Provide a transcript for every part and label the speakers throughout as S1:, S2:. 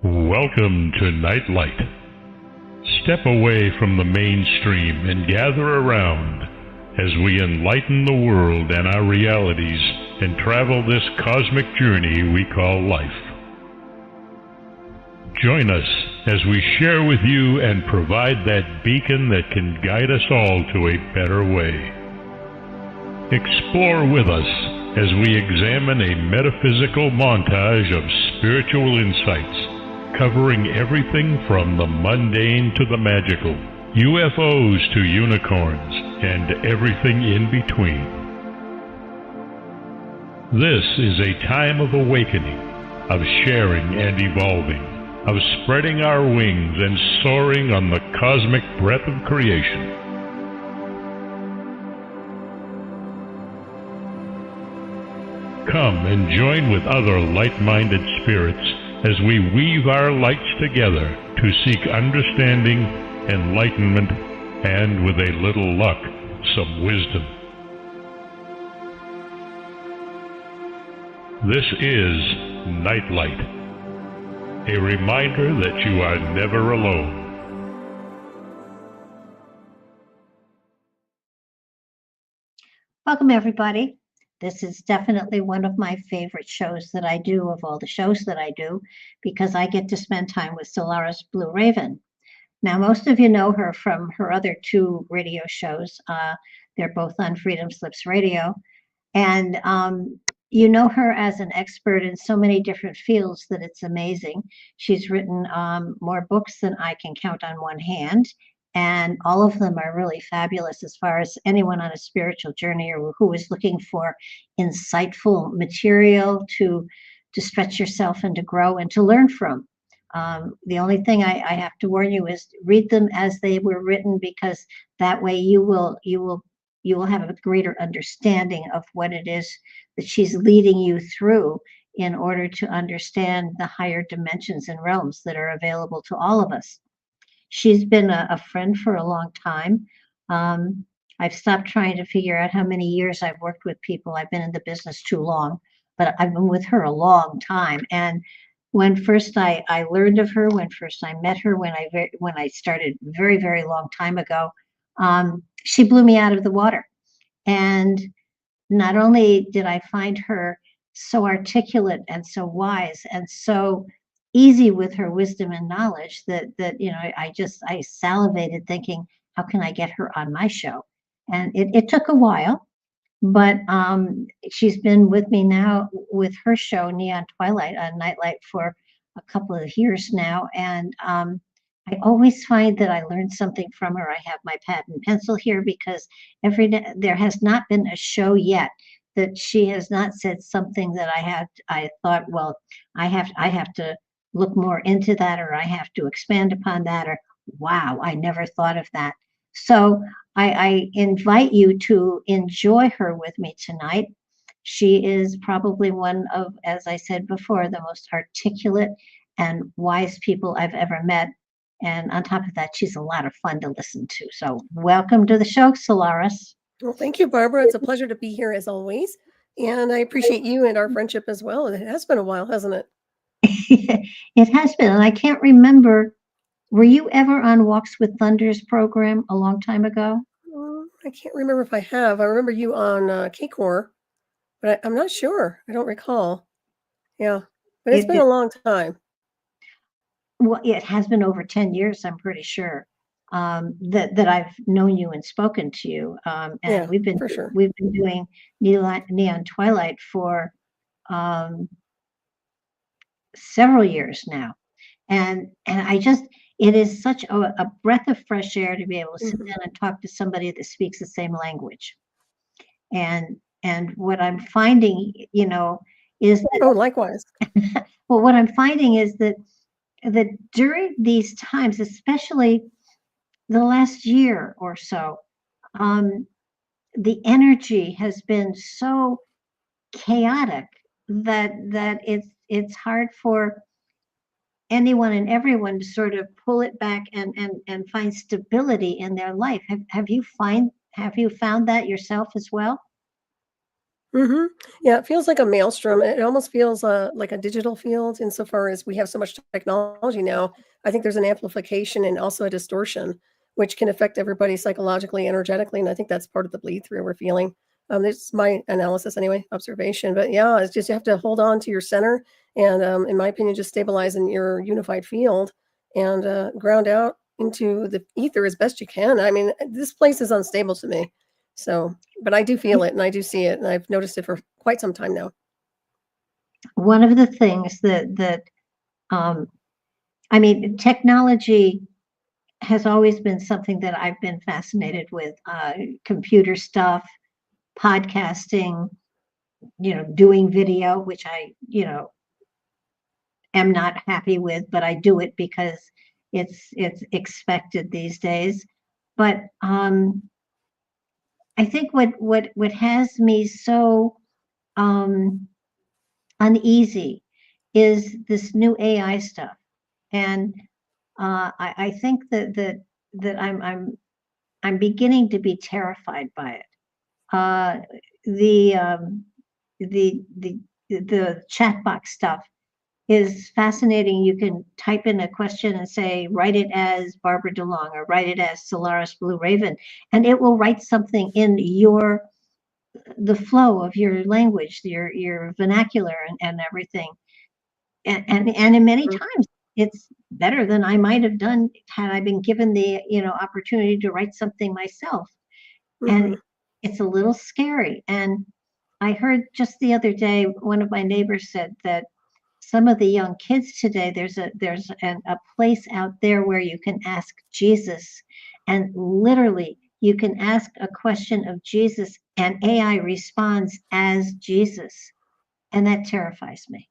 S1: Welcome to Nightlight. Step away from the mainstream and gather around as we enlighten the world and our realities and travel this cosmic journey we call life. Join us as we share with you and provide that beacon that can guide us all to a better way. Explore with us as we examine a metaphysical montage of spiritual insights, covering everything from the mundane to the magical, UFOs to unicorns, and everything in between. This is a time of awakening, of sharing and evolving, of spreading our wings and soaring on the cosmic breath of creation. Come and join with other light-minded spirits as we weave our lights together to seek understanding, enlightenment, and with a little luck, some wisdom. This is Nightlight, a reminder that you are never alone.
S2: Welcome, everybody. This is definitely one of my favorite shows that I do, of all the shows that I do, because I get to spend time with Solaris BlueRaven. Now, most of you know her from her other two radio shows. They're both on Freedom Slips Radio. And you know her as an expert in so many different fields that it's amazing. She's written more books than I can count on one hand. And all of them are really fabulous as far as anyone on a spiritual journey or who is looking for insightful material to stretch yourself and to grow and to learn from. The only thing I have to warn you is read them as they were written, because that way you will have a greater understanding of what it is that she's leading you through in order to understand the higher dimensions and realms that are available to all of us. She's been a friend for a long time. I've stopped trying to figure out how many years I've worked with people. I've been in the business too long, but I've been with her a long time. And when first I learned of her, when first I met her, when I started very, very long time ago, she blew me out of the water. And not only did I find her so articulate and so wise and so easy with her wisdom and knowledge that you know, I salivated thinking, how can I get her on my show? And it took a while, but she's been with me now with her show Neon Twilight on Nightlight for a couple of years now, and I always find that I learned something from her. I have my pad and pencil here because there has not been a show yet that she has not said something that I thought, well, I have to look more into that, or I have to expand upon that, or wow, I never thought of that. So I invite you to enjoy her with me tonight. She is probably one of, as I said before, the most articulate and wise people I've ever met. And on top of that, she's a lot of fun to listen to. So welcome to the show, Solaris.
S3: Well, thank you, Barbara. It's a pleasure to be here as always. And I appreciate you and our friendship as well. It has been a while, hasn't it?
S2: It has been. And I can't remember, were you ever on Walks with Thunder's program a long time ago?
S3: I can't remember if I have. I remember you on K-Core, but I'm not sure. I don't recall. Yeah, but it's been a long time.
S2: Well, it has been over 10 years, I'm pretty sure, that I've known you and spoken to you. And
S3: Yeah,
S2: we've been doing Neon Twilight for several years now. And it is such a breath of fresh air to be able to sit down and talk to somebody that speaks the same language. And what I'm finding, you know, is that,
S3: oh, likewise.
S2: well, what I'm finding is that during these times, especially the last year or so, the energy has been so chaotic that it's hard for anyone and everyone to sort of pull it back and find stability in their life. Have you found that yourself as well?
S3: Mm-hmm. Yeah, it feels like a maelstrom. It almost feels like a digital field insofar as we have so much technology now. I think there's an amplification and also a distortion, which can affect everybody psychologically, energetically, and I think that's part of the bleed through we're feeling. This is my analysis anyway, observation. But yeah, it's just you have to hold on to your center and, in my opinion, just stabilize in your unified field and ground out into the ether as best you can. I mean, this place is unstable to me. So, but I do feel it and I do see it, and I've noticed it for quite some time now.
S2: One of the things that I mean, technology has always been something that I've been fascinated with. Computer stuff, podcasting, doing video, which I, am not happy with, but I do it because it's expected these days. But I think what has me so uneasy is this new AI stuff, and I think that I'm beginning to be terrified by it. The the chat box stuff is fascinating. You can type in a question and say, write it as Barbara DeLong or write it as Solaris BlueRaven, and it will write something in the flow of your language, your vernacular and everything. And in many times it's better than I might have done had I been given the, opportunity to write something myself. And it's a little scary. And I heard just the other day, one of my neighbors said that some of the young kids today, there's a place out there where you can ask Jesus, and literally you can ask a question of Jesus and AI responds as Jesus. And that terrifies me.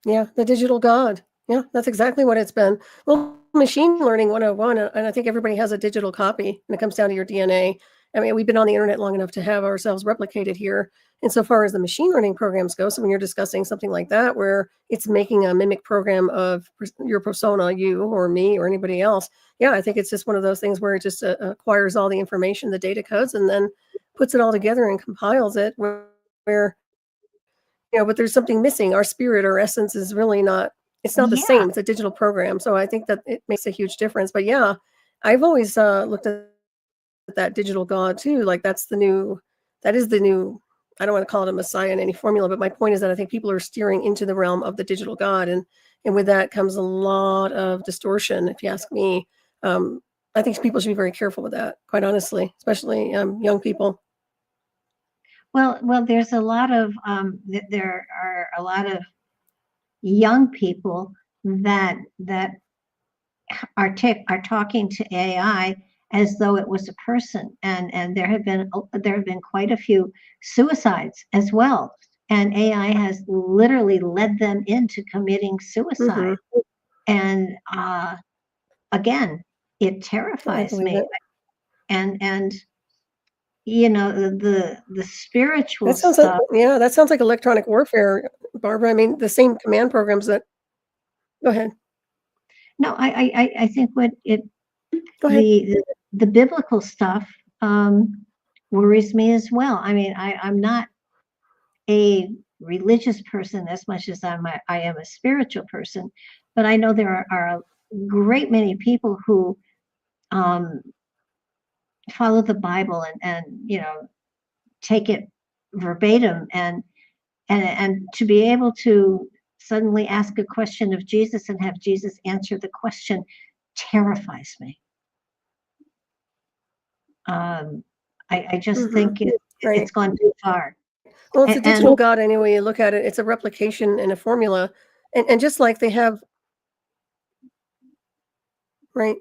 S3: Yeah, the digital god. Yeah, that's exactly what it's been. Well, machine learning 101, and I think everybody has a digital copy, and it comes down to your DNA. I mean, we've been on the internet long enough to have ourselves replicated here. Insofar as the machine learning programs go, so when you're discussing something like that, where it's making a mimic program of your persona, you or me or anybody else, yeah, I think it's just one of those things where it just acquires all the information, the data codes, and then puts it all together and compiles it where but there's something missing. Our spirit, our essence is really not, it's not the same. It's a digital program. So I think that it makes a huge difference. But yeah, I've always looked at that digital god too. Like that is the new, I don't want to call it a messiah in any formula, but my point is that I think people are steering into the realm of the digital god. And with that comes a lot of distortion, if you ask me. I think people should be very careful with that, quite honestly, especially young people.
S2: Well, there's a lot of there are a lot of young people that are talking to AI as though it was a person, and there have been quite a few suicides as well, and AI has literally led them into committing suicide. And again, it terrifies me. And the spiritual
S3: that sounds
S2: stuff.
S3: That sounds like electronic warfare, Barbara. I mean, the same command programs that. Go ahead.
S2: No, I think what
S3: Go ahead.
S2: The biblical stuff worries me as well. I mean, I'm not a religious person as much as I am a spiritual person, but I know there are a great many people who follow the Bible and take it verbatim, and to be able to suddenly ask a question of Jesus and have Jesus answer the question terrifies me. I just think it's gone too far.
S3: Well, it's a digital god anyway you look at it. It's a replication and a formula, and just like they have, right?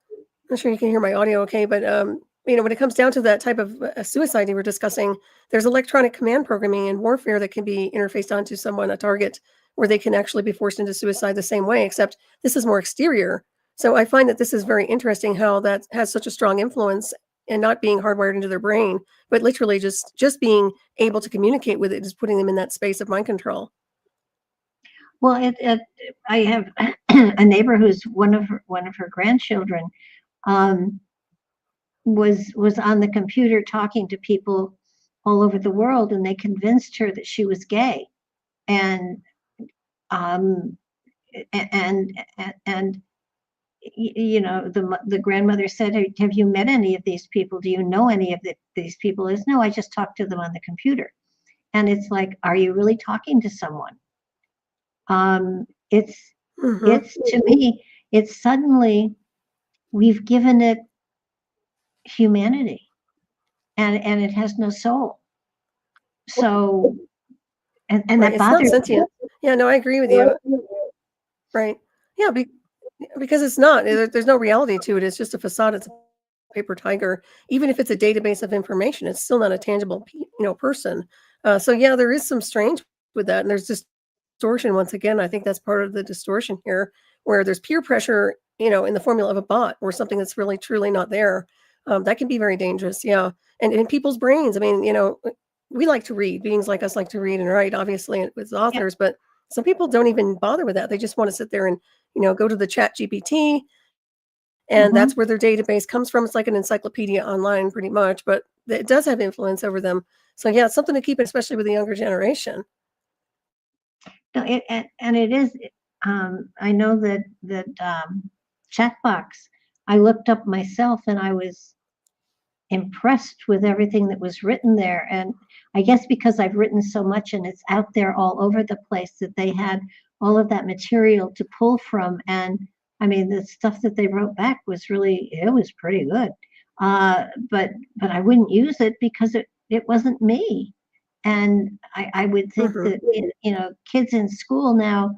S3: I'm not sure you can hear my audio okay, but when it comes down to that type of suicide you were discussing, there's electronic command programming and warfare that can be interfaced onto someone, a target, where they can actually be forced into suicide the same way, except this is more exterior. So I find that this is very interesting how that has such a strong influence, and not being hardwired into their brain, but literally just being able to communicate with it is putting them in that space of mind control.
S2: Well, I have a neighbor who's one of her grandchildren was on the computer talking to people all over the world, and they convinced her that she was gay. And um, and you know, the grandmother said, have you met any of these people? Do you know any of these people? Is no, I just talked to them on the computer. And it's like, are you really talking to someone? It's to me, it's suddenly we've given it humanity, and it has no soul. So, and
S3: Right.
S2: that
S3: It's not
S2: bothers me.
S3: sentient. Yeah, no, I agree with you. Right. Yeah, because it's not. There's no reality to it. It's just a facade. It's a paper tiger. Even if it's a database of information, it's still not a tangible, person. So yeah, there is some strange with that, and there's distortion. Once again, I think that's part of the distortion here, where there's peer pressure, in the formula of a bot or something that's really truly not there. That can be very dangerous. Yeah, and in people's brains. I mean, we like to read. Beings like us like to read and write, obviously, with authors, but some people don't even bother with that. They just want to sit there and go to the chat GPT, and that's where their database comes from. It's like an encyclopedia online pretty much, but it does have influence over them. So yeah, it's something to keep, especially with the younger generation.
S2: No, and it is. I know that chat box. I looked up myself, and I was impressed with everything that was written there. And I guess because I've written so much and it's out there all over the place, that they had all of that material to pull from. And I mean, the stuff that they wrote back was pretty good. But I wouldn't use it because it wasn't me. And I would think that, kids in school now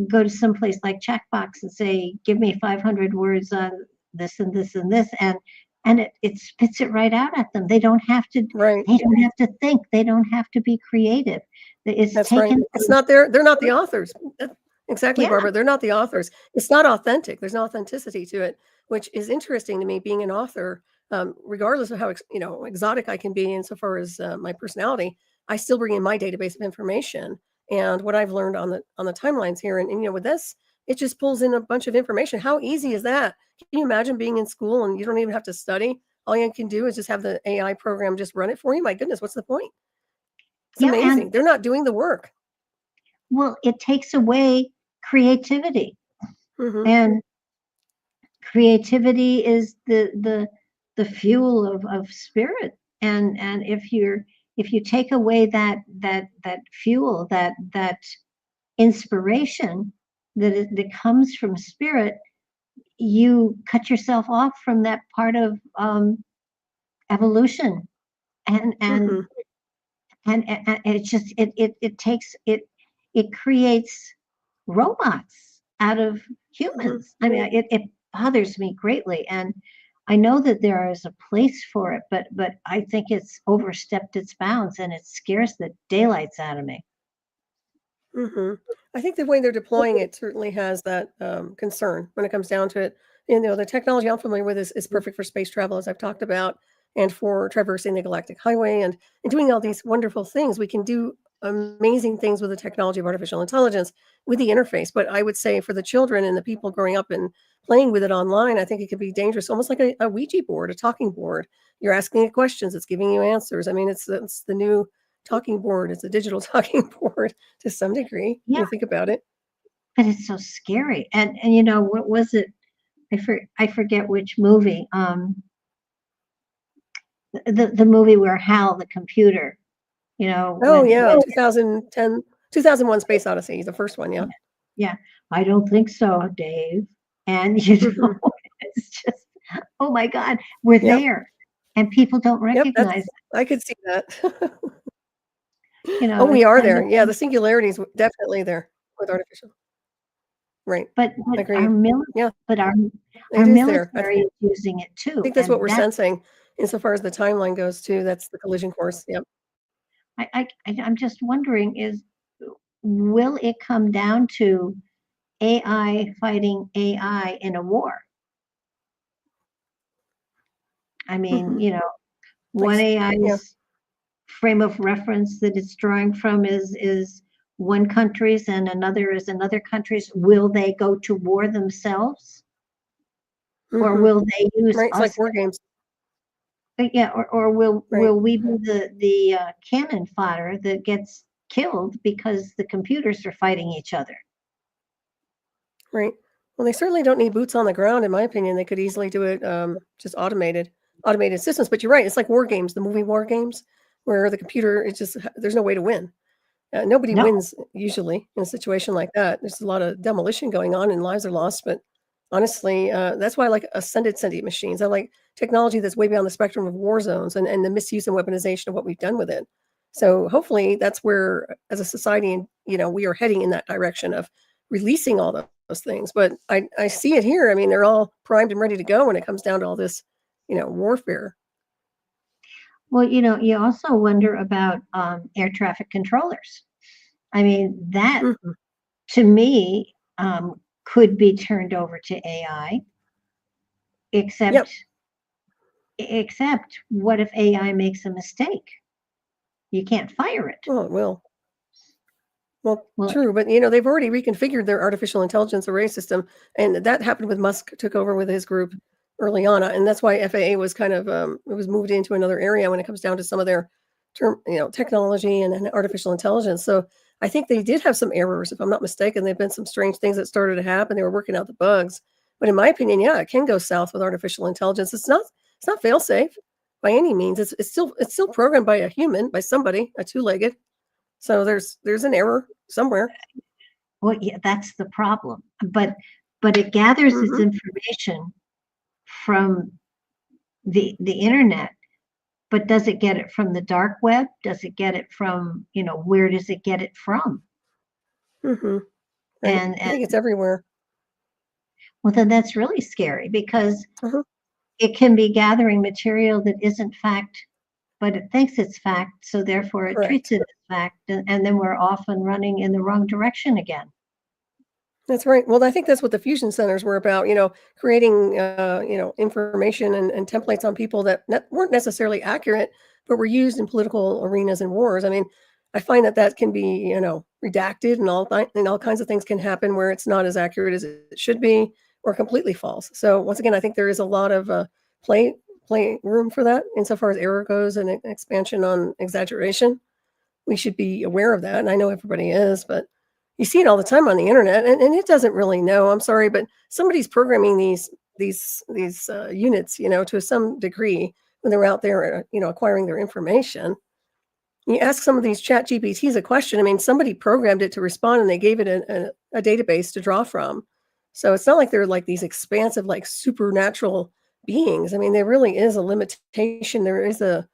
S2: go to some place like Checkbox and say, give me 500 words on this and this and this. And it spits it right out at them. They don't have to.
S3: Right.
S2: They don't have to think. They don't have to be creative.
S3: That's taken. Right. It's not there. They're not the authors. Exactly, Barbara. They're not the authors. It's not authentic. There's no authenticity to it, which is interesting to me. Being an author, regardless of how exotic I can be insofar as my personality, I still bring in my database of information and what I've learned on the timelines here. And with this, it just pulls in a bunch of information. How easy is that? Can you imagine being in school and you don't even have to study? All you can do is just have the AI program just run it for you. My goodness, what's the point? It's amazing. They're not doing the work.
S2: Well, it takes away creativity. And creativity is the fuel of spirit. And if you take away that fuel, that inspiration that comes from spirit, you cut yourself off from that part of evolution, and it just it creates robots out of humans. I mean, it bothers me greatly, and I know that there is a place for it, but I think it's overstepped its bounds, and it scares the daylights out of me.
S3: I think the way they're deploying it certainly has that concern when it comes down to it. The technology I'm familiar with is perfect for space travel, as I've talked about, and for traversing the galactic highway and doing all these wonderful things. We can do amazing things with the technology of artificial intelligence with the interface. But I would say for the children and the people growing up and playing with it online, I think it could be dangerous, almost like a Ouija board, a talking board. You're asking it questions, it's giving you answers. I mean, it's the new talking board. It's a digital talking board to some degree.
S2: Yeah.
S3: You think about it.
S2: But it's so scary. And what was it? I forget which movie. The movie where Hal, the computer,
S3: Oh yeah, 2010, 2001 Space Odyssey, the first one, yeah.
S2: Yeah. I don't think so, Dave. And it's just, oh my God, we're there. And people don't recognize it.
S3: I could see that.
S2: Oh,
S3: we are there. Yeah, the singularity is definitely there with artificial. Right.
S2: But our military is using it too.
S3: I think that's what we're sensing insofar as the timeline goes too. That's the collision course. Yep.
S2: I'm just wondering, will it come down to AI fighting AI in a war? I mean, one AI's frame of reference that it's drawing from is one country's and another is another country's. Will they go to war themselves? Or will they use
S3: It's like war games.
S2: Yeah, or will
S3: Right.
S2: we be the cannon fodder that gets killed because the computers are fighting each other?
S3: Right. Well, they certainly don't need boots on the ground, in my opinion. They could easily do it just automated systems. But you're right. It's like war games, the movie War Games, where the computer is just there's no way to win. Nobody
S2: No.
S3: wins usually in a situation like that. There's a lot of demolition going on and lives are lost. But honestly, that's why I like ascended sentient machines. I like technology that's way beyond the spectrum of war zones and the misuse and weaponization of what we've done with it. So hopefully that's where, as a society, and we are heading in that direction of releasing all those things. But I see it here. I mean, they're all primed and ready to go when it comes down to all this, warfare.
S2: Well, you also wonder about air traffic controllers. I mean, that
S3: Mhm.
S2: to me could be turned over to AI, except
S3: Yep.
S2: except what if AI makes a mistake? You can't fire it.
S3: Well, it will. Well,
S2: Well,
S3: true, but they've already reconfigured their artificial intelligence array system, and that happened with Musk took over with his group early on, and that's why FAA was kind of it was moved into another area when it comes down to some of their technology and artificial intelligence. So I think they did have some errors, if I'm not mistaken. There've been some strange things that started to happen. They were working out the bugs, but in my opinion, yeah, it can go south with artificial intelligence. It's not fail safe by any means. It's still programmed by a human, by somebody, a two-legged. So there's an error somewhere.
S2: well, yeah, that's the problem. But it gathers its
S3: Mhm.
S2: information from the internet. But does it get it from the dark web? Does it get it from, where does it get it from?
S3: Mhm. Right.
S2: And
S3: I
S2: and
S3: think it's everywhere.
S2: well, then that's really scary because
S3: Uh-huh.
S2: it can be gathering material that isn't fact, but it thinks it's fact, so therefore it treats
S3: Correct.
S2: it as fact, and then we're off and running in the wrong direction again.
S3: That's right. Well, I think that's what the fusion centers were about, creating, information and templates on people that weren't necessarily accurate, but were used in political arenas and wars. I mean, I find that can be, redacted and all kinds of things can happen where it's not as accurate as it should be or completely false. So once again, I think there is a lot of play play room for that insofar as error goes and expansion on exaggeration. We should be aware of that, and I know everybody is, but you see it all the time on the internet, and it doesn't really know. I'm sorry, but somebody's programming these units, to some degree when they're out there, acquiring their information. You ask some of these chat GPTs a question. I mean, somebody programmed it to respond, and they gave it a database to draw from. So it's not like they're like these expansive, like supernatural beings. I mean, there really is a limitation. There is a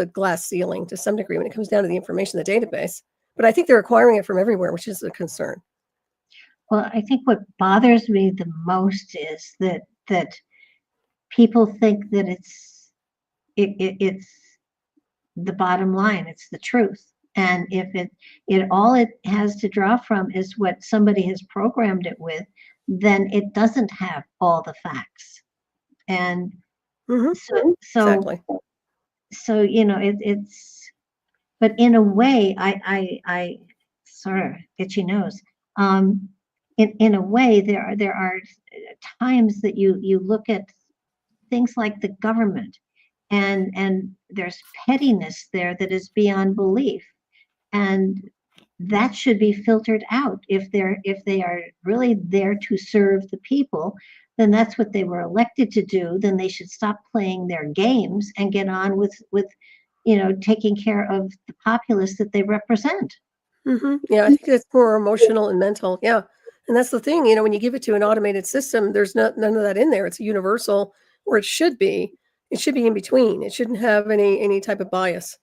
S3: glass ceiling to some degree when it comes down to the information in the database. But I think they're acquiring it from everywhere, which is a concern.
S2: Well, I think what bothers me the most is that people think that it's the bottom line, it's the truth. And if it all it has to draw from is what somebody has programmed it with, then it doesn't have all the facts. And
S3: Mhm.
S2: so
S3: Exactly.
S2: it's, but in a way, I sort of itchy nose. Um, in a way, there are times that you look at things like the government, and there's pettiness there that is beyond belief, and that should be filtered out. If they are really there to serve the people, then that's what they were elected to do. Then they should stop playing their games and get on with taking care of the populace that they represent.
S3: Yeah, I think it's more emotional and mental. Yeah. And that's the thing, when you give it to an automated system, there's none of that in there. It's a universal, or it should be. It should be in between. It shouldn't have any type of bias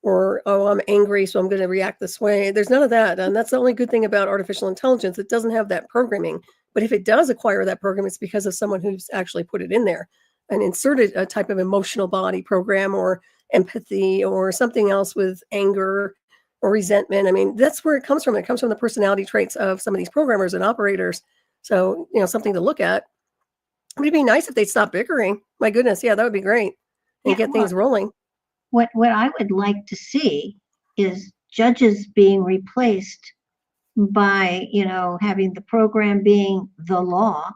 S3: or, oh, I'm angry, so I'm going to react this way. There's none of that. And that's the only good thing about artificial intelligence. It doesn't have that programming. But if it does acquire that program, it's because of someone who's actually put it in there and inserted a type of emotional body program or empathy or something else with anger or resentment. I mean, that's where it comes from. It comes from the personality traits of some of these programmers and operators. So, something to look at. It'd be nice if they'd stop bickering. My goodness, yeah, that would be great. And
S2: Yeah,
S3: get
S2: well,
S3: things rolling.
S2: what I would like to see is judges being replaced by having the program being the law,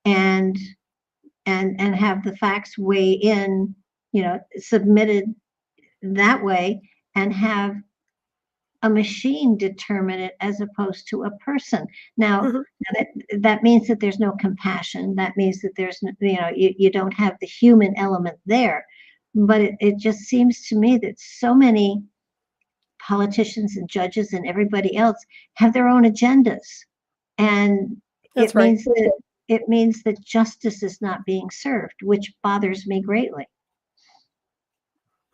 S2: and have the facts weigh in, submitted that way and have a machine determine it as opposed to a person. Now, that means that there's no compassion. That means that there's, you don't have the human element there. But it just seems to me that so many politicians and judges and everybody else have their own agendas. And
S3: That's right.
S2: it means that justice is not being served, which bothers me greatly.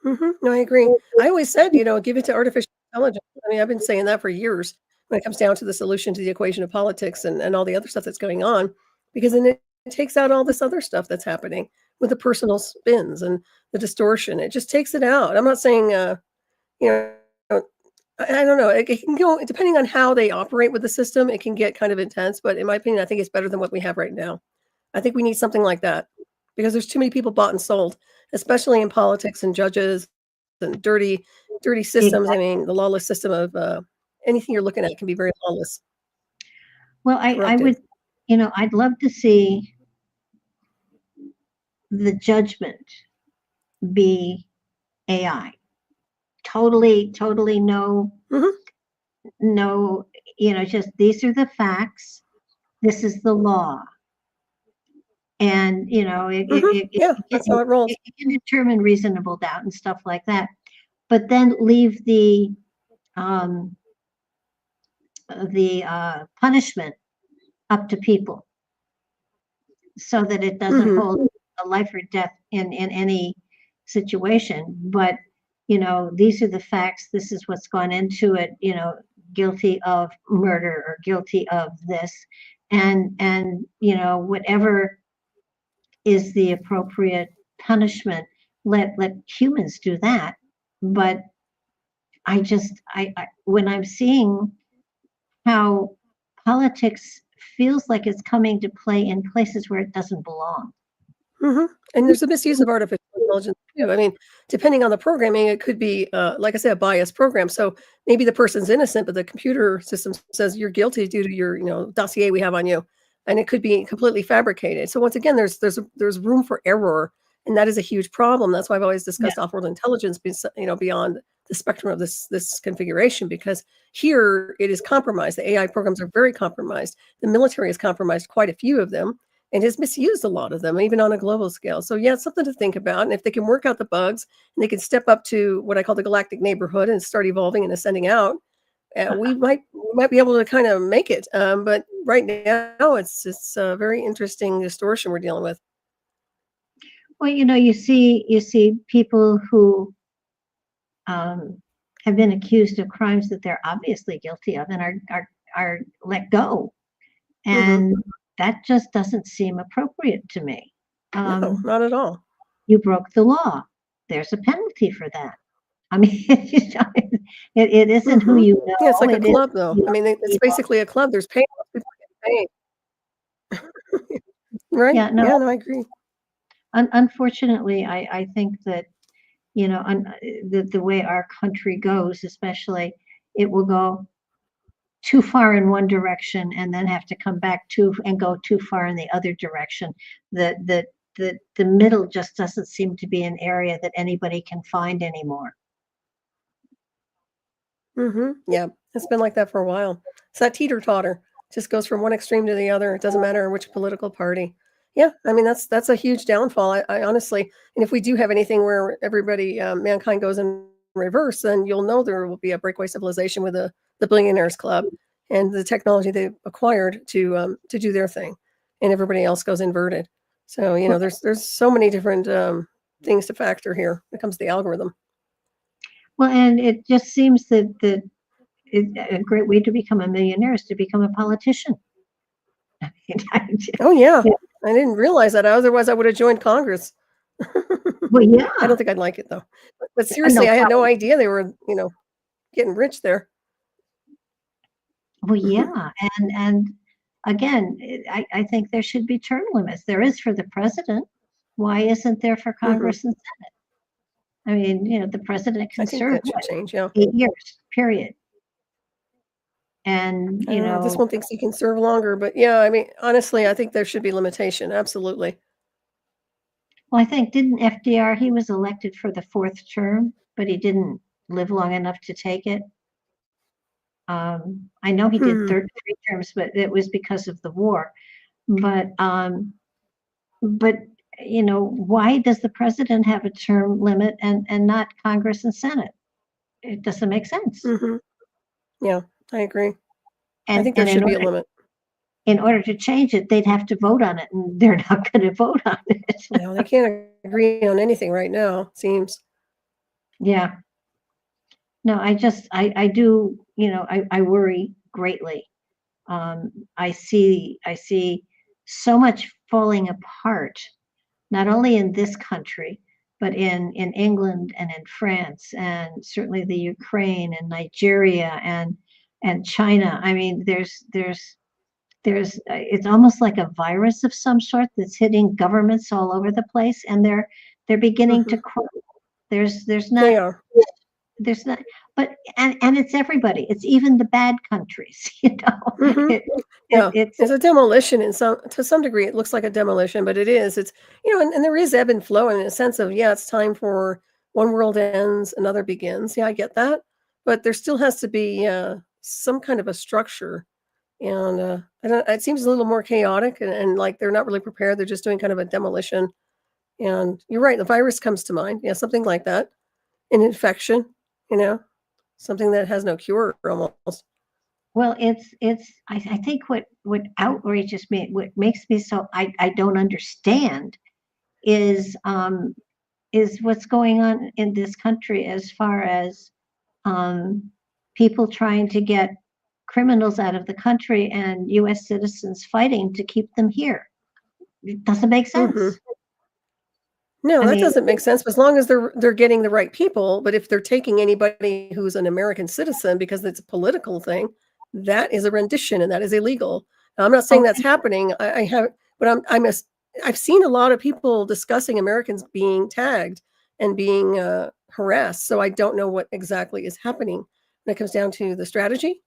S3: No, I agree. I always said, give it to artificial intelligence. I mean, I've been saying that for years when it comes down to the solution to the equation of politics and all the other stuff that's going on, because then it takes out all this other stuff that's happening with the personal spins and the distortion. It just takes it out. I'm not saying, I don't know. It can go, depending on how they operate with the system, it can get kind of intense. But in my opinion, I think it's better than what we have right now. I think we need something like that because there's too many people bought and sold, especially in politics and judges and dirty systems. I mean, the lawless system of anything you're looking at can be very lawless.
S2: Well, I would, I'd love to see the judgment be AI. Totally no, just these are the facts. This is the law. And,
S3: that's how it rolls.
S2: It can determine reasonable doubt and stuff like that. But then leave the punishment up to people so that it doesn't hold a life or death in any situation. But, these are the facts. This is what's gone into it, guilty of murder or guilty of this. And whatever is the appropriate punishment, let humans do that. But I when I'm seeing how politics feels like it's coming to play in places where it doesn't belong.
S3: And there's a misuse of artificial intelligence too. I mean, depending on the programming, it could be, like I said, a biased program. So maybe the person's innocent, but the computer system says you're guilty due to your, dossier we have on you, and it could be completely fabricated. So once again, there's room for error, and that is a huge problem. That's why I've always discussed off-world intelligence, beyond the spectrum of this configuration, because here it is compromised. The AI programs are very compromised. The military has compromised quite a few of them, and has misused a lot of them, even on a global scale. So yeah, it's something to think about. And if they can work out the bugs and they can step up to what I call the galactic neighborhood and start evolving and ascending out, we might be able to kind of make it. But right now, it's a very interesting distortion we're dealing with.
S2: Well, you see people who have been accused of crimes that they're obviously guilty of and are let go, and that just doesn't seem appropriate to me.
S3: No, not at all.
S2: You broke the law. There's a penalty for that. I mean, it isn't who you know.
S3: Yeah, it's like a club, though. I mean, it's basically a club. There's paying. People get paid. Right?
S2: Yeah, no,
S3: I agree.
S2: Unfortunately, I think that, the way our country goes, especially, it will go too far in one direction and then have to come back and go too far in the other direction. The middle just doesn't seem to be an area that anybody can find anymore.
S3: Yeah, it's been like that for a while. It's that teeter-totter. Just goes from one extreme to the other. It doesn't matter which political party. Yeah, I mean, that's a huge downfall. I honestly, and if we do have anything where everybody, mankind goes in reverse, then you'll know there will be a breakaway civilization with the billionaires club and the technology they acquired to do their thing, and everybody else goes inverted. So there's so many different things to factor here when it comes to the algorithm.
S2: Well, and it just seems that a great way to become a millionaire is to become a politician.
S3: Oh yeah. I didn't realize that. Otherwise, I would have joined Congress.
S2: Well, yeah.
S3: I don't think I'd like it though. But seriously, I had no idea they were, getting rich there.
S2: Well, yeah, and again, I think there should be term limits. There is for the president. Why isn't there for Congress and Senate? I mean, the president can serve 8 years, period. And
S3: this one thinks he can serve longer, but yeah, I mean, honestly, I think there should be limitation. Absolutely.
S2: Well, I think didn't FDR, he was elected for the 4th term, but he didn't live long enough to take it. I know he did 3 terms, but it was because of the war. But you know, why does the president have a term limit and not Congress and Senate? It doesn't make sense.
S3: Yeah, I agree. I
S2: And
S3: think there should be a limit.
S2: in order to change it, they'd have to vote on it, and they're not going to vote on it.
S3: No, they can't agree on anything right now, it seems.
S2: Yeah. No, I do, you know, I worry greatly. I see so much falling apart, not only in this country, but in England and in France, and certainly the Ukraine and Nigeria and China. I mean, there's it's almost like a virus of some sort that's hitting governments all over the place, and they're beginning to crumble. There's
S3: They are.
S2: not, but and it's everybody. It's even the bad countries, you know.
S3: It's a demolition to some degree. It looks like a demolition, but it is. It's, you know, and there is ebb and flow in a sense of, yeah, it's time for one world ends, another begins. Yeah, I get that, but there still has to be some kind of a structure, and it seems a little more chaotic, and like they're not really prepared. They're just doing kind of a demolition. And you're right, the virus comes to mind. Yeah, something like that, an infection, you know, something that has no cure almost.
S2: Well, I think what outrages me, what makes me so I don't understand is what's going on in this country as far as people trying to get criminals out of the country and U.S. citizens fighting to keep them here. It doesn't make sense.
S3: No, that doesn't make sense, as long as they're getting the right people. But if they're taking anybody who's an American citizen because it's a political thing, that is a rendition, and that is illegal. Now, I'm not saying that's happening. I've seen a lot of people discussing Americans being tagged and being harassed. So I don't know what exactly is happening when it comes down to the strategy.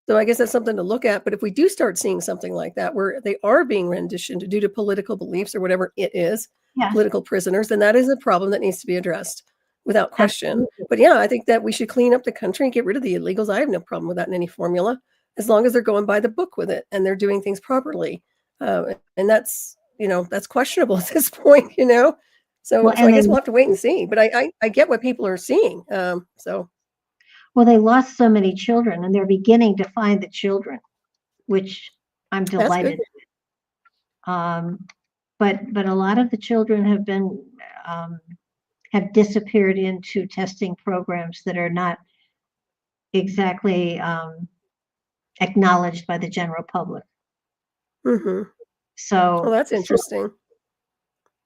S3: So I guess that's something to look at. But if we do start seeing something like that, where they are being renditioned due to political beliefs or whatever it is, political prisoners, then that is a problem that needs to be addressed without question. Absolutely. But yeah, I think that we should clean up the country and get rid of the illegals. I have no problem with that in any formula, as long as they're going by the book with it and they're doing things properly. And that's, you know, that's questionable at this point, you know. So I guess we'll have to wait and see. But I get what people are seeing.
S2: Well, they lost so many children, and they're beginning to find the children, which I'm delighted with. But a lot of the children have been have disappeared into testing programs that are not exactly acknowledged by the general public. So,
S3: well, that's interesting.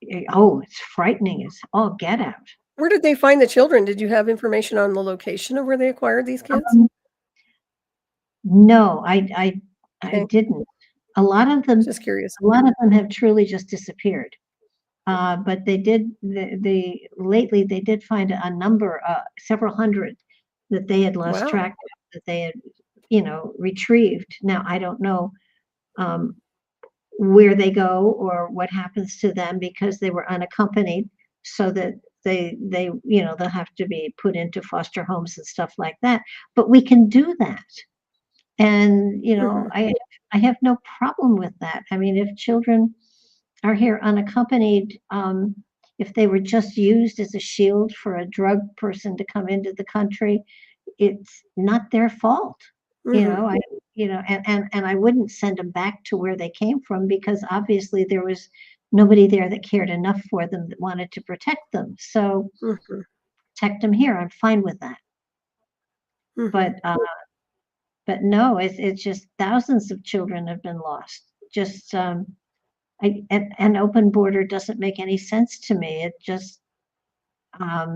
S2: It's frightening as all get out.
S3: Where did they find the children? Did you have information on the location of where they acquired these kids?
S2: No, I didn't. A lot of them,
S3: just curious.
S2: A lot of them have truly just disappeared. But they did. Lately they did find a number, several hundred, that they had lost track of, that they had, you know, retrieved. Now I don't know where they go or what happens to them, because they were unaccompanied, so that they you know, they'll have to be put into foster homes and stuff like that. But we can do that, and you know, I have no problem with that. I mean, if children are here unaccompanied, if they were just used as a shield for a drug person to come into the country, it's not their fault. You know, and I wouldn't send them back to where they came from, because obviously there was nobody there that cared enough for them, that wanted to protect them. So protect them here. I'm fine with that. But no, it's just thousands of children have been lost. Just an open border doesn't make any sense to me. It just I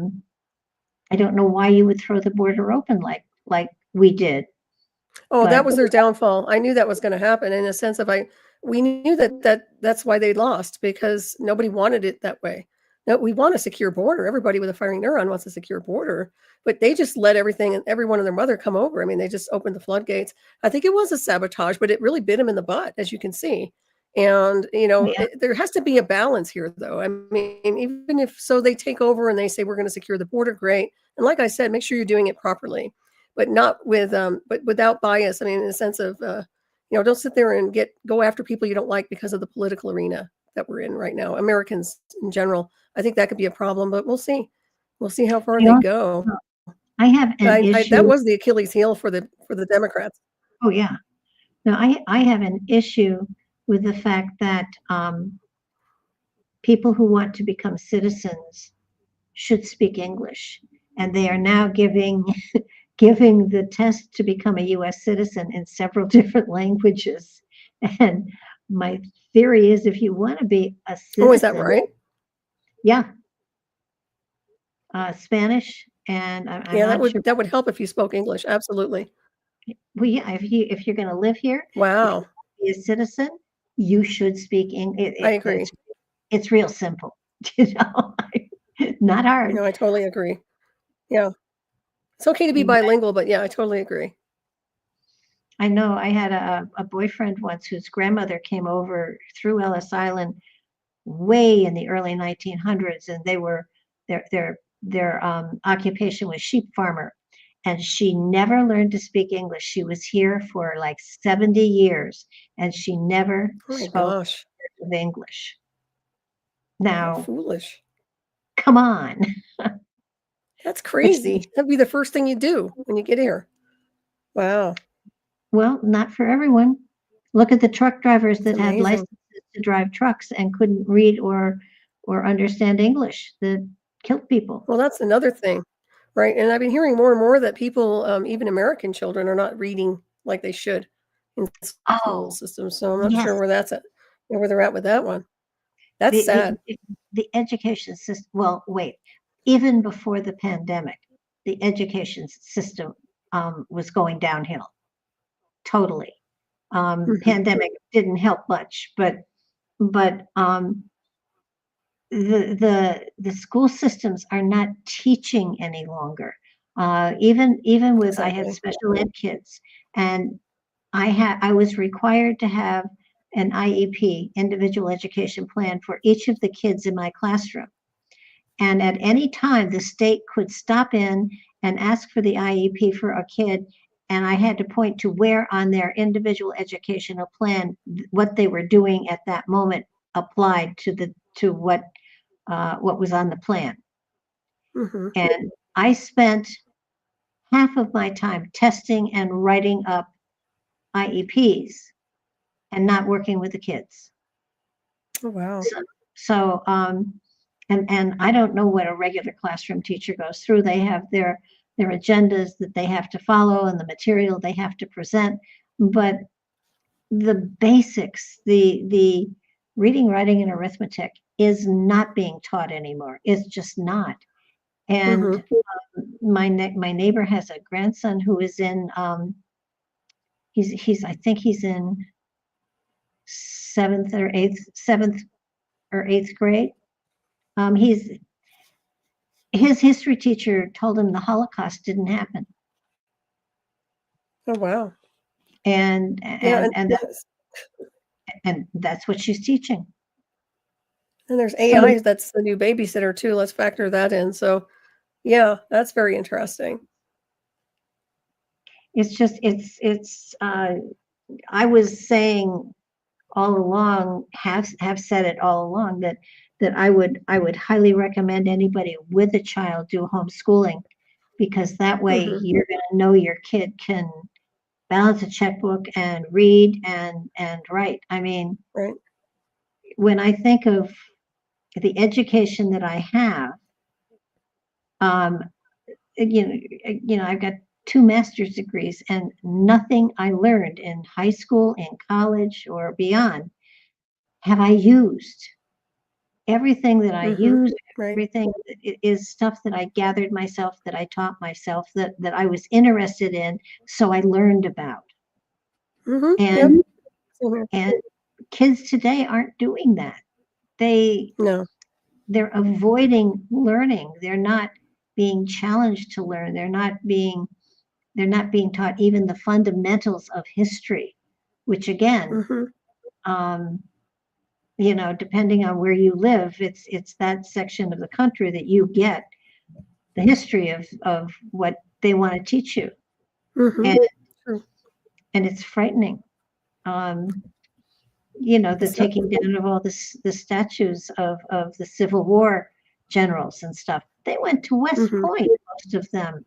S2: don't know why you would throw the border open like we did.
S3: Oh, that was their downfall. I knew that was going to happen, in a sense of we knew that's why they lost, because nobody wanted it that way. No, we want a secure border. Everybody with a firing neuron wants a secure border, but they just let everything and everyone and their mother come over. I mean, they just opened the floodgates. I think it was a sabotage, but it really bit them in the butt, as you can see. And,
S2: Yeah.
S3: there has to be a balance here, though. I mean, even if so they take over and they say, we're going to secure the border, great. And like I said, make sure you're doing it properly, but not with, but without bias. I mean, in the sense of, don't sit there and go after people you don't like because of the political arena that we're in right now. Americans in general, I think that could be a problem, but we'll see. We'll see how far they go.
S2: I have an issue.
S3: That was the Achilles heel for the Democrats.
S2: Oh, yeah. No, I have an issue with the fact that people who want to become citizens should speak English, and they are now giving the test to become a U.S. citizen in several different languages. And my theory is, if you want to be a citizen,
S3: oh, is that right?
S2: Yeah, Spanish, and I'm
S3: Yeah,
S2: not sure.
S3: that would help if you spoke English. Absolutely.
S2: Well, yeah, if you're going to live here,
S3: Wow,
S2: be a citizen, you should speak English.
S3: I agree.
S2: It's real simple, not hard.
S3: No, I totally agree. Yeah, it's okay to be bilingual, but yeah, I totally agree.
S2: I know I had a boyfriend once whose grandmother came over through Ellis Island way in the early 1900s, and they were their occupation was sheep farmer, and she never learned to speak English. She was here for like 70 years, and she never spoke of English. Now,
S3: how foolish.
S2: Come on.
S3: That's crazy. That'd be the first thing you do when you get here. Wow.
S2: Well, not for everyone. Look at the truck drivers that had licenses to drive trucks and couldn't read or understand English, that killed people.
S3: Well, that's another thing, right? And I've been hearing more and more that people, even American children, are not reading like they should in the school system. So I'm not sure where that's at, where they're at with that one. That's sad.
S2: The education system, well, wait, even before the pandemic, the education system was going downhill. Totally. Pandemic didn't help much, but the school systems are not teaching any longer. Even with I had special ed kids, and I was required to have an IEP, individual education plan, for each of the kids in my classroom. And at any time, the state could stop in and ask for the IEP for a kid, and I had to point to where on their individual educational plan what they were doing at that moment applied to what was on the plan. And I spent half of my time testing and writing up IEPs and not working with the kids.
S3: Oh, wow.
S2: So and I don't know what a regular classroom teacher goes through. They have their agendas that they have to follow and the material they have to present, but the basics, the reading, writing, and arithmetic is not being taught anymore. It's just not. And my neighbor has a grandson who is in I think he's in seventh or eighth grade. His history teacher told him the Holocaust didn't happen.
S3: Oh, wow.
S2: And that's what she's teaching.
S3: And there's AI, that's the new babysitter too. Let's factor that in. So yeah, that's very interesting.
S2: It's just, I was saying all along, have said it all along, that I would highly recommend anybody with a child do homeschooling, because that way you're going to know your kid can balance a checkbook and read and write. I mean, when I think of the education that I have, I've got 2 master's degrees, and nothing I learned in high school, in college, or beyond have I used. Everything that I use, everything is stuff that I gathered myself, that I taught myself, that I was interested in, so I learned about. And kids today aren't doing that. They're avoiding learning. They're not being challenged to learn. They're not being taught even the fundamentals of history, which again, depending on where you live, it's that section of the country that you get the history of what they want to teach you.
S3: Mm-hmm.
S2: And it's frightening. The taking down of all the statues of the Civil War generals and stuff. They went to West Point, most of them.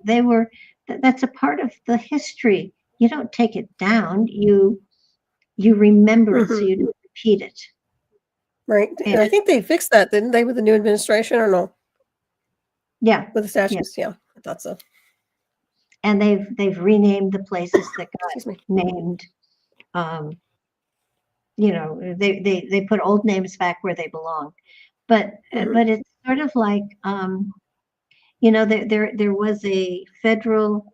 S2: That's a part of the history. You don't take it down. You remember it so you don't repeat it.
S3: Right. And I think they fixed that, didn't they, with the new administration, or no?
S2: Yeah.
S3: With the statues, yeah. I thought so.
S2: And they've renamed the places that got named. They put old names back where they belong. But it's sort of like there was a federal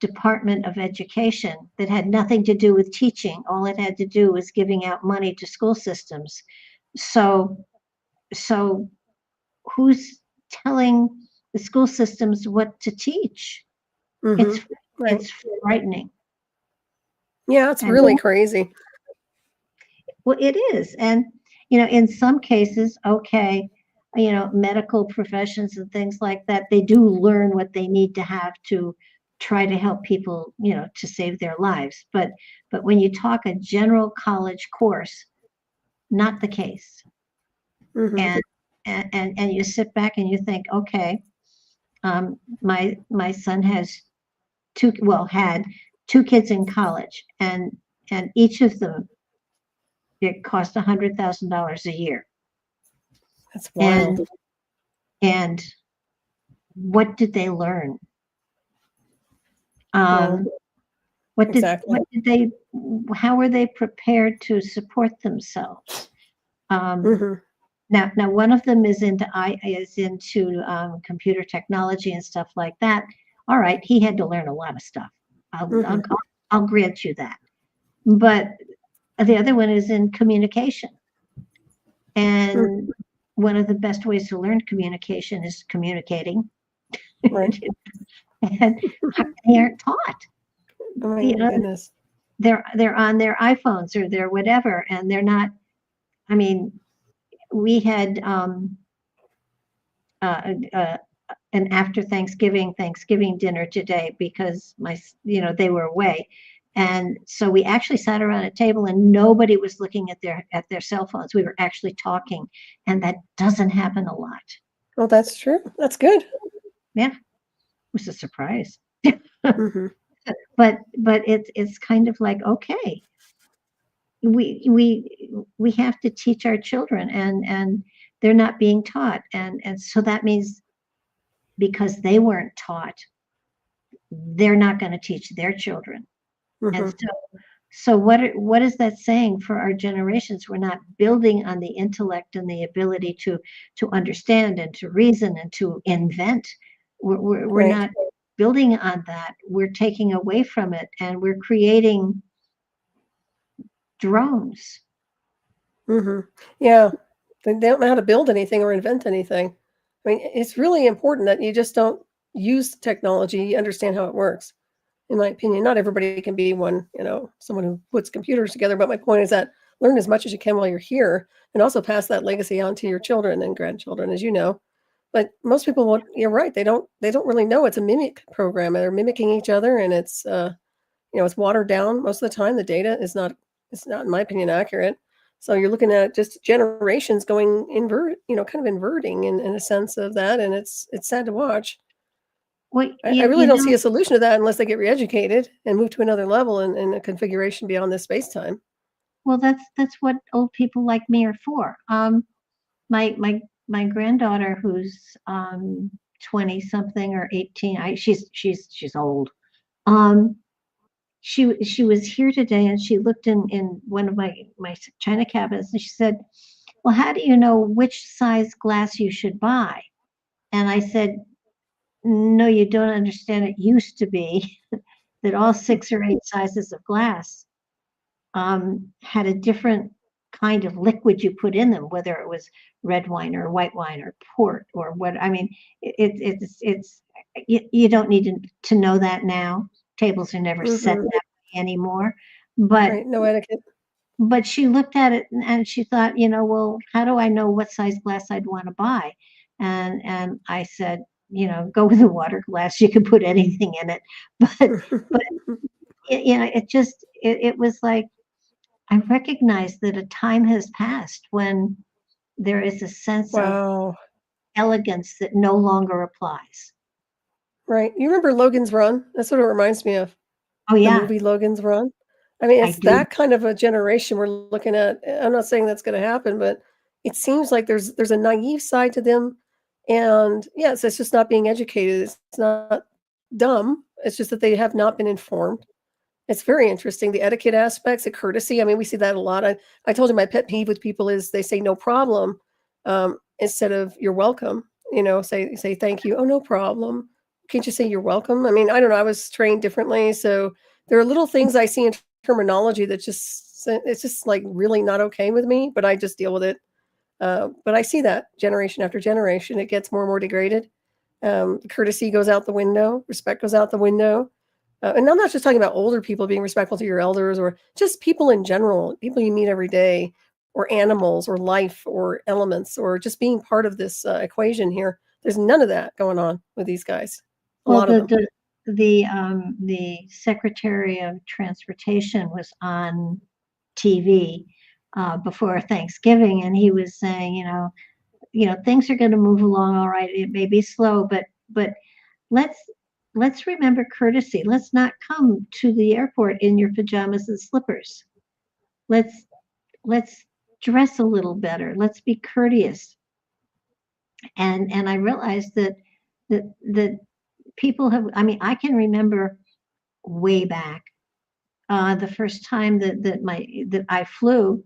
S2: Department of Education that had nothing to do with teaching. All it had to do was giving out money to school systems. So who's telling the school systems what to teach? It's frightening.
S3: Yeah, it's really crazy.
S2: Well, it is. And, in some cases, medical professions and things like that, they do learn what they need to have to try to help people, to save their lives. But when you talk a general college course, not the case. And you sit back and you think, okay, my son had two kids in college, and each of them, it cost $100,000 a year.
S3: That's wild.
S2: And what did they learn? How were they prepared to support themselves? Now one of them is into computer technology and stuff like that. All right, he had to learn a lot of stuff. I'll grant you that. But the other one is in communication. And one of the best ways to learn communication is communicating.
S3: Right.
S2: And they aren't taught.
S3: Oh my goodness.
S2: They're on their iPhones or their whatever, and they're not. I mean, we had an after Thanksgiving dinner today because they were away. And so we actually sat around a table and nobody was looking at their cell phones. We were actually talking, and that doesn't happen a lot.
S3: Well, that's true. That's good.
S2: Yeah, it was a surprise. But it's kind of like, okay, we have to teach our children, and they're not being taught, and so that means because they weren't taught, they're not going to teach their children. And so what is that saying for our generations? We're not building on the intellect and the ability to understand and to reason and to invent. We're not building on that. We're taking away from it, and we're creating drones.
S3: Yeah, they don't know how to build anything or invent anything. I mean, it's really important that you just don't use technology, you understand how it works. In my opinion, not everybody can be someone who puts computers together. But my point is that learn as much as you can while you're here, and also pass that legacy on to your children and grandchildren, as you know. But most people you're right. They don't really know it's a mimic program. They're mimicking each other, and it's it's watered down most of the time. The data is not, in my opinion, accurate. So you're looking at just generations going kind of inverting in a sense of that, and it's sad to watch.
S2: Well,
S3: I really don't see a solution to that unless they get reeducated and move to another level in a configuration beyond this space time.
S2: Well, that's what old people like me are for. My granddaughter, who's 20 something or 18, she's old. She was here today, and she looked in one of my china cabinets, and she said, "Well, how do you know which size glass you should buy?" And I said, "No, you don't understand. It used to be that all 6 or 8 sizes of glass had a different kind of liquid you put in them, whether it was red wine or white wine or port or what. I mean, you don't need to know that now. Tables are never set that way anymore. But
S3: no etiquette.
S2: but she looked at it and she thought, well, how do I know what size glass I'd want to buy? And I said, go with a water glass. You can put anything in it. But it was like I recognized that a time has passed when there is a sense of
S3: Wow.
S2: elegance that no longer applies.
S3: Right. You remember Logan's Run? That's what it reminds me of.
S2: Oh
S3: The
S2: yeah,
S3: movie Logan's Run. I mean,
S2: I
S3: it's
S2: do.
S3: that kind of a generation we're looking at. I'm not saying that's going to happen, but it seems like there's a naive side to them, and yes, it's just not being educated. It's not dumb. It's just that they have not been informed. It's very interesting. The etiquette aspects, the courtesy. I mean, we see that a lot. I told you my pet peeve with people is they say no problem instead of you're welcome. Say thank you. Oh, no problem. Can't you say you're welcome? I mean, I don't know. I was trained differently, so there are little things I see in terminology that it's just like really not okay with me. But I just deal with it. But I see that generation after generation, it gets more and more degraded. Courtesy goes out the window. Respect goes out the window. And I'm not just talking about older people being respectful to your elders or just people in general, people you meet every day, or animals or life or elements or just being part of this equation here. There's none of that going on with these guys. A
S2: Well,
S3: lot of them.
S2: the Secretary of Transportation was on TV before Thanksgiving, and he was saying, things are going to move along all right. It may be slow, but let's let's remember courtesy. Let's not come to the airport in your pajamas and slippers. Let's dress a little better. Let's be courteous. And I realized that people have. I mean, I can remember way back the first time that I flew.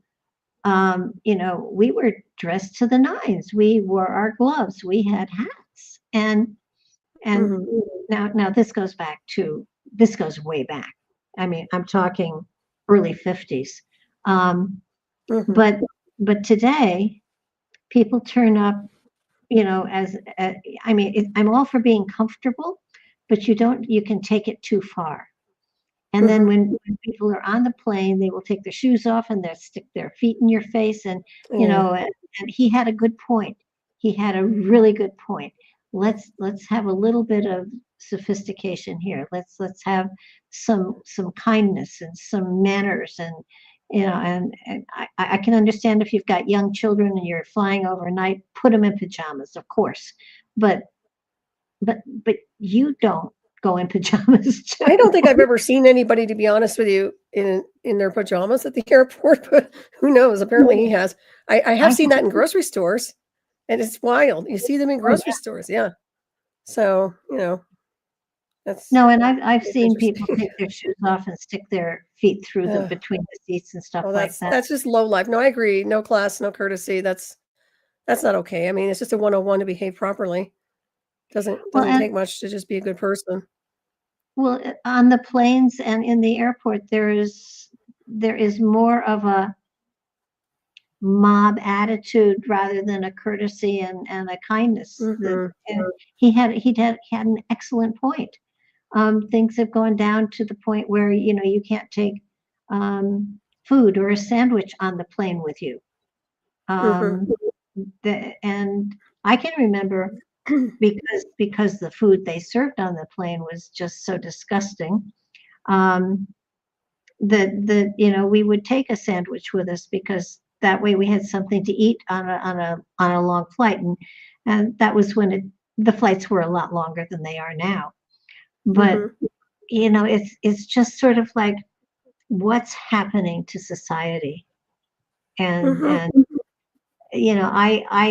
S2: We were dressed to the nines. We wore our gloves. We had hats, and
S3: Mhm.
S2: now this goes way back. I mean, I'm talking early 50s. Um,
S3: Mhm.
S2: but but today people turn up, as I mean, I'm all for being comfortable, but you can take it too far. And then
S3: Mhm.
S2: when people are on the plane, they will take their shoes off and they'll stick their feet in your face. And,
S3: Yeah.
S2: and he had a good point. He had a really good point. Let's have a little bit of sophistication here. Let's have some kindness and some manners and and I can understand if you've got young children and you're flying overnight, put them in pajamas, of course. But but you don't go in pajamas
S3: I
S2: too.
S3: don't think I've ever seen anybody, to be honest with you, in their pajamas at the airport, but who knows? Apparently he has. I
S2: I
S3: have seen that in grocery stores, and it's wild. You see them in
S2: Oh,
S3: grocery stores, yeah. So, that's
S2: no, and I've
S3: it's
S2: seen people
S3: interesting.
S2: take their shoes off and stick their feet through the
S3: Uh,
S2: between the seats and stuff
S3: well,
S2: like
S3: that's
S2: that.
S3: that's just low life. No, I agree. No class, no courtesy. That's not okay. I mean, it's just a 101 to behave properly. Doesn't
S2: Well,
S3: doesn't
S2: and
S3: take much to just be a good person.
S2: on the planes and in the airport, there is more of a mob attitude rather than a courtesy and a kindness.
S3: Mhm.
S2: And he had an excellent point. Things have gone down to the point where you can't take food or a sandwich on the plane with you.
S3: Mhm.
S2: Um, and I can remember because the food they served on the plane was just so disgusting. Um, that we would take a sandwich with us because that way we had something to eat on a long flight, and that was when the flights were a lot longer than they are now. But
S3: Mhm.
S2: it's just sort of like what's happening to society, and
S3: Mhm.
S2: and I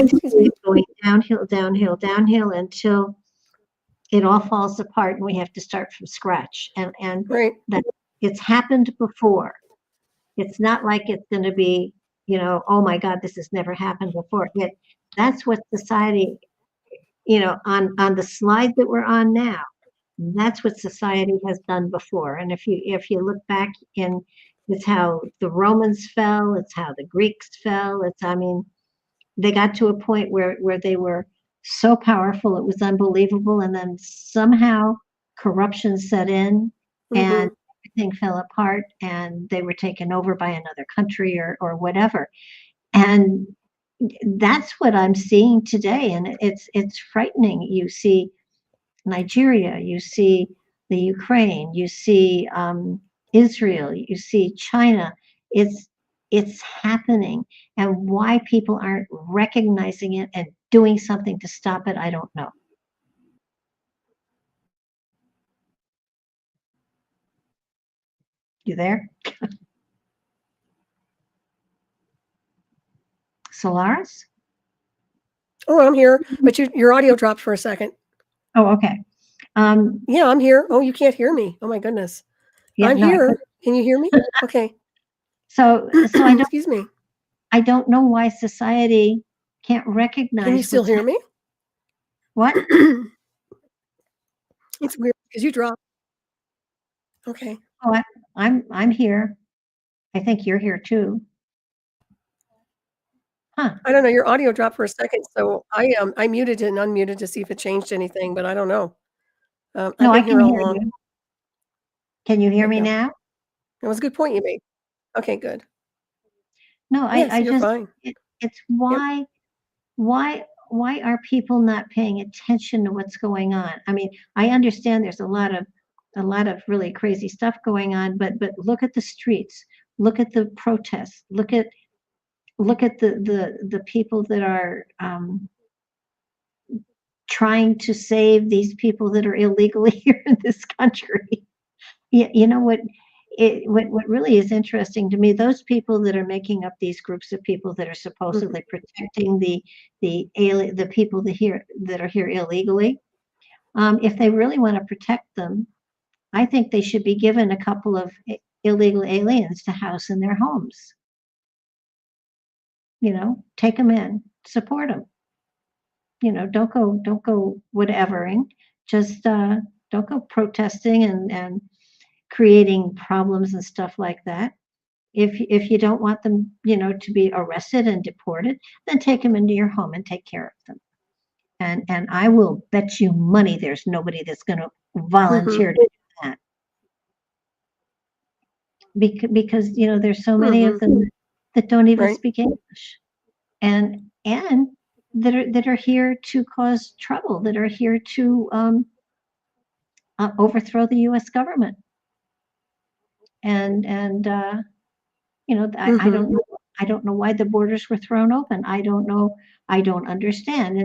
S2: see
S3: Excuse me.
S2: it going downhill, downhill, downhill until it all falls apart and we have to start from scratch. And
S3: Right.
S2: that it's happened before. It's not like it's going to be, oh my God, this has never happened before. Yet that's what society, on the slide that we're on now, that's what society has done before. And if you look back it's how the Romans fell, it's how the Greeks fell. I mean, they got to a point where they were so powerful it was unbelievable, and then somehow corruption set in and
S3: Mhm.
S2: everything fell apart and they were taken over by another country or whatever. And that's what I'm seeing today. And it's frightening. You see Nigeria, you see the Ukraine, you see Israel, you see China. It's happening. And why people aren't recognizing it and doing something to stop it, I don't know. You there? Solaris?
S3: Oh, I'm here, but your audio dropped for a second.
S2: Oh, okay.
S3: Yeah, I'm here. Oh, you can't hear me. Oh my goodness.
S2: Yeah,
S3: I'm
S2: no,
S3: here. Can you hear me? Okay.
S2: So I don't,
S3: Excuse me.
S2: I don't know why society can't recognize.
S3: Can you still hear me?
S2: What?
S3: It's weird because you dropped. Okay.
S2: Oh, I'm here. I think you're here too. Huh.
S3: I don't know. Your audio dropped for a second, so I muted and unmuted to see if it changed anything, but I don't know.
S2: No,
S3: I've
S2: I
S3: been here
S2: can
S3: all
S2: hear
S3: along.
S2: you. Can you hear me
S3: Okay.
S2: now?
S3: It was a good point you made. Okay, good.
S2: No,
S3: Yes,
S2: I
S3: you're
S2: just,
S3: fine.
S2: it's why are people not paying attention to what's going on? I mean, I understand there's a lot of really crazy stuff going on, but look at the streets, look at the protests, look at the people that are trying to save these people that are illegally here in this country. You know what? What really is interesting to me, those people that are making up these groups of people that are supposedly protecting the people that are here illegally, if they really want to protect them, I think they should be given a couple of illegal aliens to house in their homes. Take them in, support them. Don't go whatevering. Just don't go protesting and creating problems and stuff like that. If you don't want them, to be arrested and deported, then take them into your home and take care of them. And I will bet you money there's nobody that's going to volunteer to do that. Because there's so many of them that don't even speak English, and that are here to cause trouble, that are here to overthrow the U.S. government. And I don't know why the borders were thrown open. I don't know. I don't understand.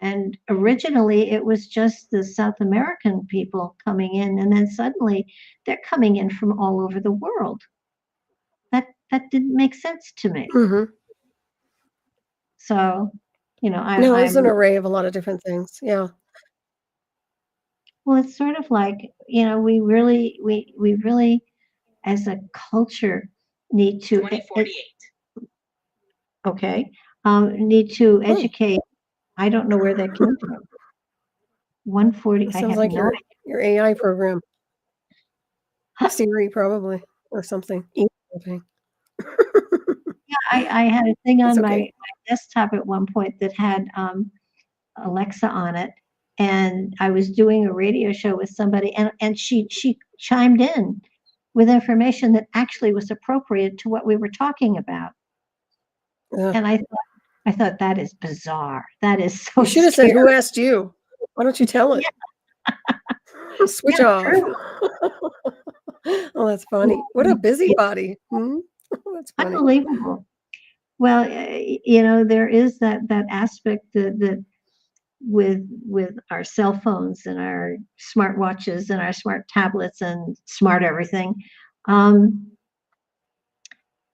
S2: And originally it was just the South American people coming in, and then suddenly they're coming in from all over the world. That didn't make sense to me. So,
S3: no, it's an array of a lot of different things. Yeah.
S2: Well, it's sort of like, we really, as a culture, need to
S4: 2048.
S2: Okay, need to educate. I don't know where that came from. 140.
S3: It
S2: I
S3: sounds
S2: have
S3: like
S2: no
S3: your AI program. Siri, probably, or something.
S2: Yeah, I had a thing on
S3: That's
S2: my
S3: okay.
S2: desktop at one point that had Alexa on it, and I was doing a radio show with somebody, and she chimed in with information that actually was appropriate to what we were talking about. And I thought that is bizarre. That is so
S3: You should have said, "Who asked you?" Why don't you tell it? Switch off. Oh, that's funny. What a busybody. That's funny.
S2: Unbelievable. Well, there is that aspect that with our cell phones and our smartwatches and our smart tablets and smart everything.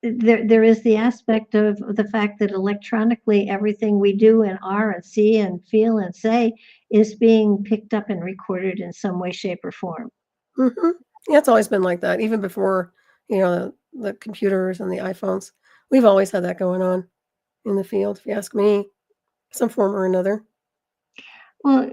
S2: There is the aspect of the fact that electronically everything we do and are and see and feel and say is being picked up and recorded in some way, shape, or form.
S3: Yeah, it's always been like that, even before the computers and the iPhones. We've always had that going on in the field, if you ask me, some form or another.
S2: Well,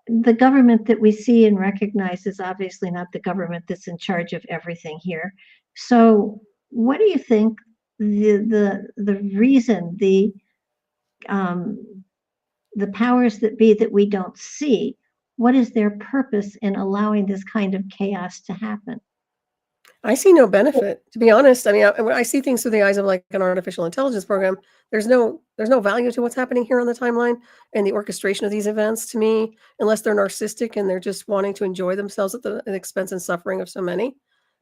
S2: the government that we see and recognize is obviously not the government that's in charge of everything here. So, what do you think the reason the powers that be that we don't see what is their purpose in allowing this kind of chaos to happen?
S3: I see no benefit, to be honest. I mean, when I see things through the eyes of like an artificial intelligence program, there's no value to what's happening here on the timeline and the orchestration of these events to me, unless they're narcissistic and they're just wanting to enjoy themselves at the expense and suffering of so many.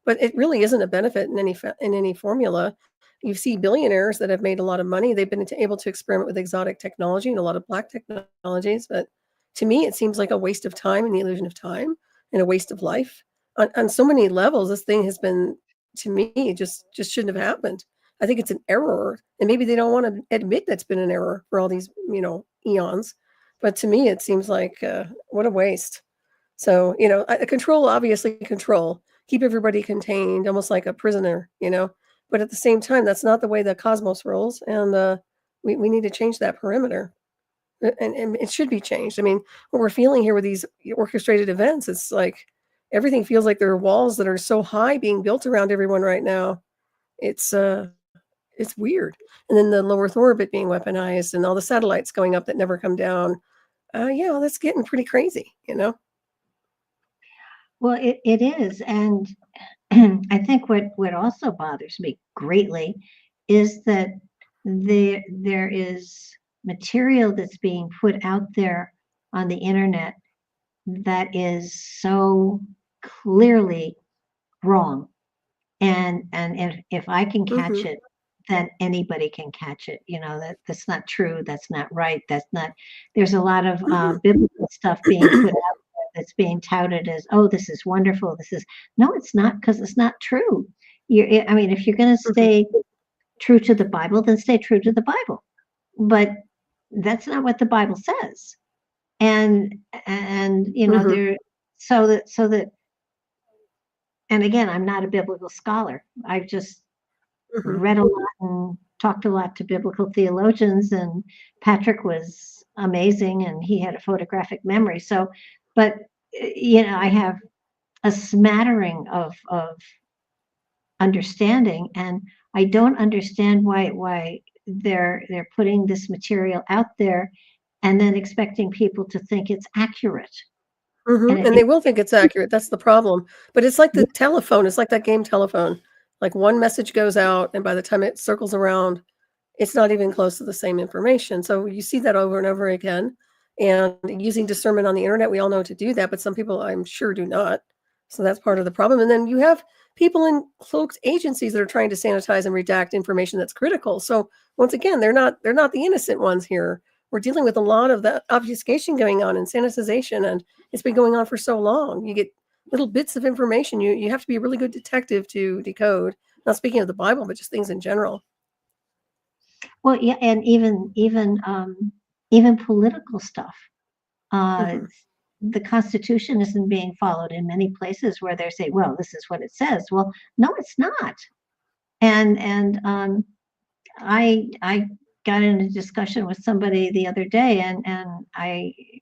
S3: But it really isn't a benefit in any formula. You see billionaires that have made a lot of money. They've been able to experiment with exotic technology and a lot of black technologies. But to me, it seems like a waste of time and the illusion of time and a waste of life on so many levels. This thing has been, to me, just shouldn't have happened. I think it's an error, and maybe they don't want to admit that's been an error for all these, eons. But to me, it seems like what a waste. So, control, obviously control, keep everybody contained, almost like a prisoner, But at the same time, that's not the way the cosmos rolls, and we need to change that perimeter. And it should be changed. I mean, what we're feeling here with these orchestrated events, it's like everything feels like there are walls that are so high being built around everyone right now. It's weird. And then the low Earth orbit being weaponized and all the satellites going up that never come down. That's getting pretty crazy,
S2: Well, it is. And I think what also bothers me greatly is that there is material that's being put out there on the internet that is so clearly wrong. And if I can catch
S3: Mhm.
S2: it, then anybody can catch it. That's not true. That's not right. There's a lot of
S3: Mhm.
S2: biblical stuff being put out there that's being touted as, oh, this is wonderful. No, it's not, because it's not true. I mean, if you're going to
S3: Mhm.
S2: stay true to the Bible, then stay true to the Bible. But that's not what the Bible says. And
S3: Mhm.
S2: there, so that, and again, I'm not a biblical scholar. I've just
S3: Mhm.
S2: read a lot and talked a lot to biblical theologians, and Patrick was amazing, and he had a photographic memory. So, but I have a smattering of understanding, and I don't understand why they're putting this material out there and then expecting people to think it's accurate. And
S3: Mhm. And they will think it's accurate. That's the problem. But it's like the telephone. It's like that game telephone. Like one message goes out, and by the time it circles around, it's not even close to the same information. So you see that over and over again. And using discernment on the internet, we all know to do that, but some people I'm sure do not. So that's part of the problem. And then you have people in cloaked agencies that are trying to sanitize and redact information that's critical. So once again, they're not the innocent ones here. We're dealing with a lot of that obfuscation going on and sanitization, and it's been going on for so long. You get little bits of information. You have to be a really good detective to decode. Not speaking of the Bible, but just things in general.
S2: well, yeah, and even political stuff. Uh,
S3: Mhm.
S2: the Constitution isn't being followed in many places where they say, "Well, this is what it says." Well, no, it's not. And I got in a discussion with somebody the other day, and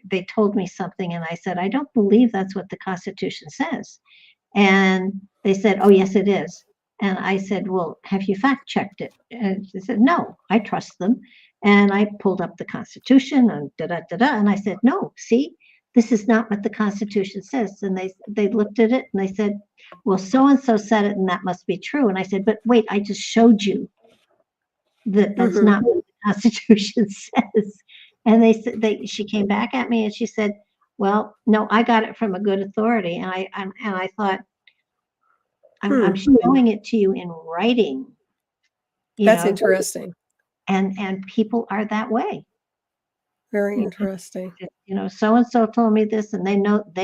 S2: they told me something, and I said, "I don't believe that's what the Constitution says." And they said, "Oh, yes, it is." And I said, "Well, have you fact checked it?" And they said, "No, I trust them." And I pulled up the Constitution and da da da da. And I said, "No, see, this is not what the Constitution says." And they looked at it and they said, "Well, so and so said it, and that must be true." And I said, "But wait, I just showed you that that's
S3: Mhm.
S2: not what the Constitution says." And she came back at me and she said, "Well, no, I got it from a good authority." And I thought, I'm
S3: Hmm.
S2: showing it to you in writing, you
S3: That's
S2: know,
S3: interesting.
S2: and people are that way.
S3: Very
S2: You
S3: interesting.
S2: So and so told me this, and they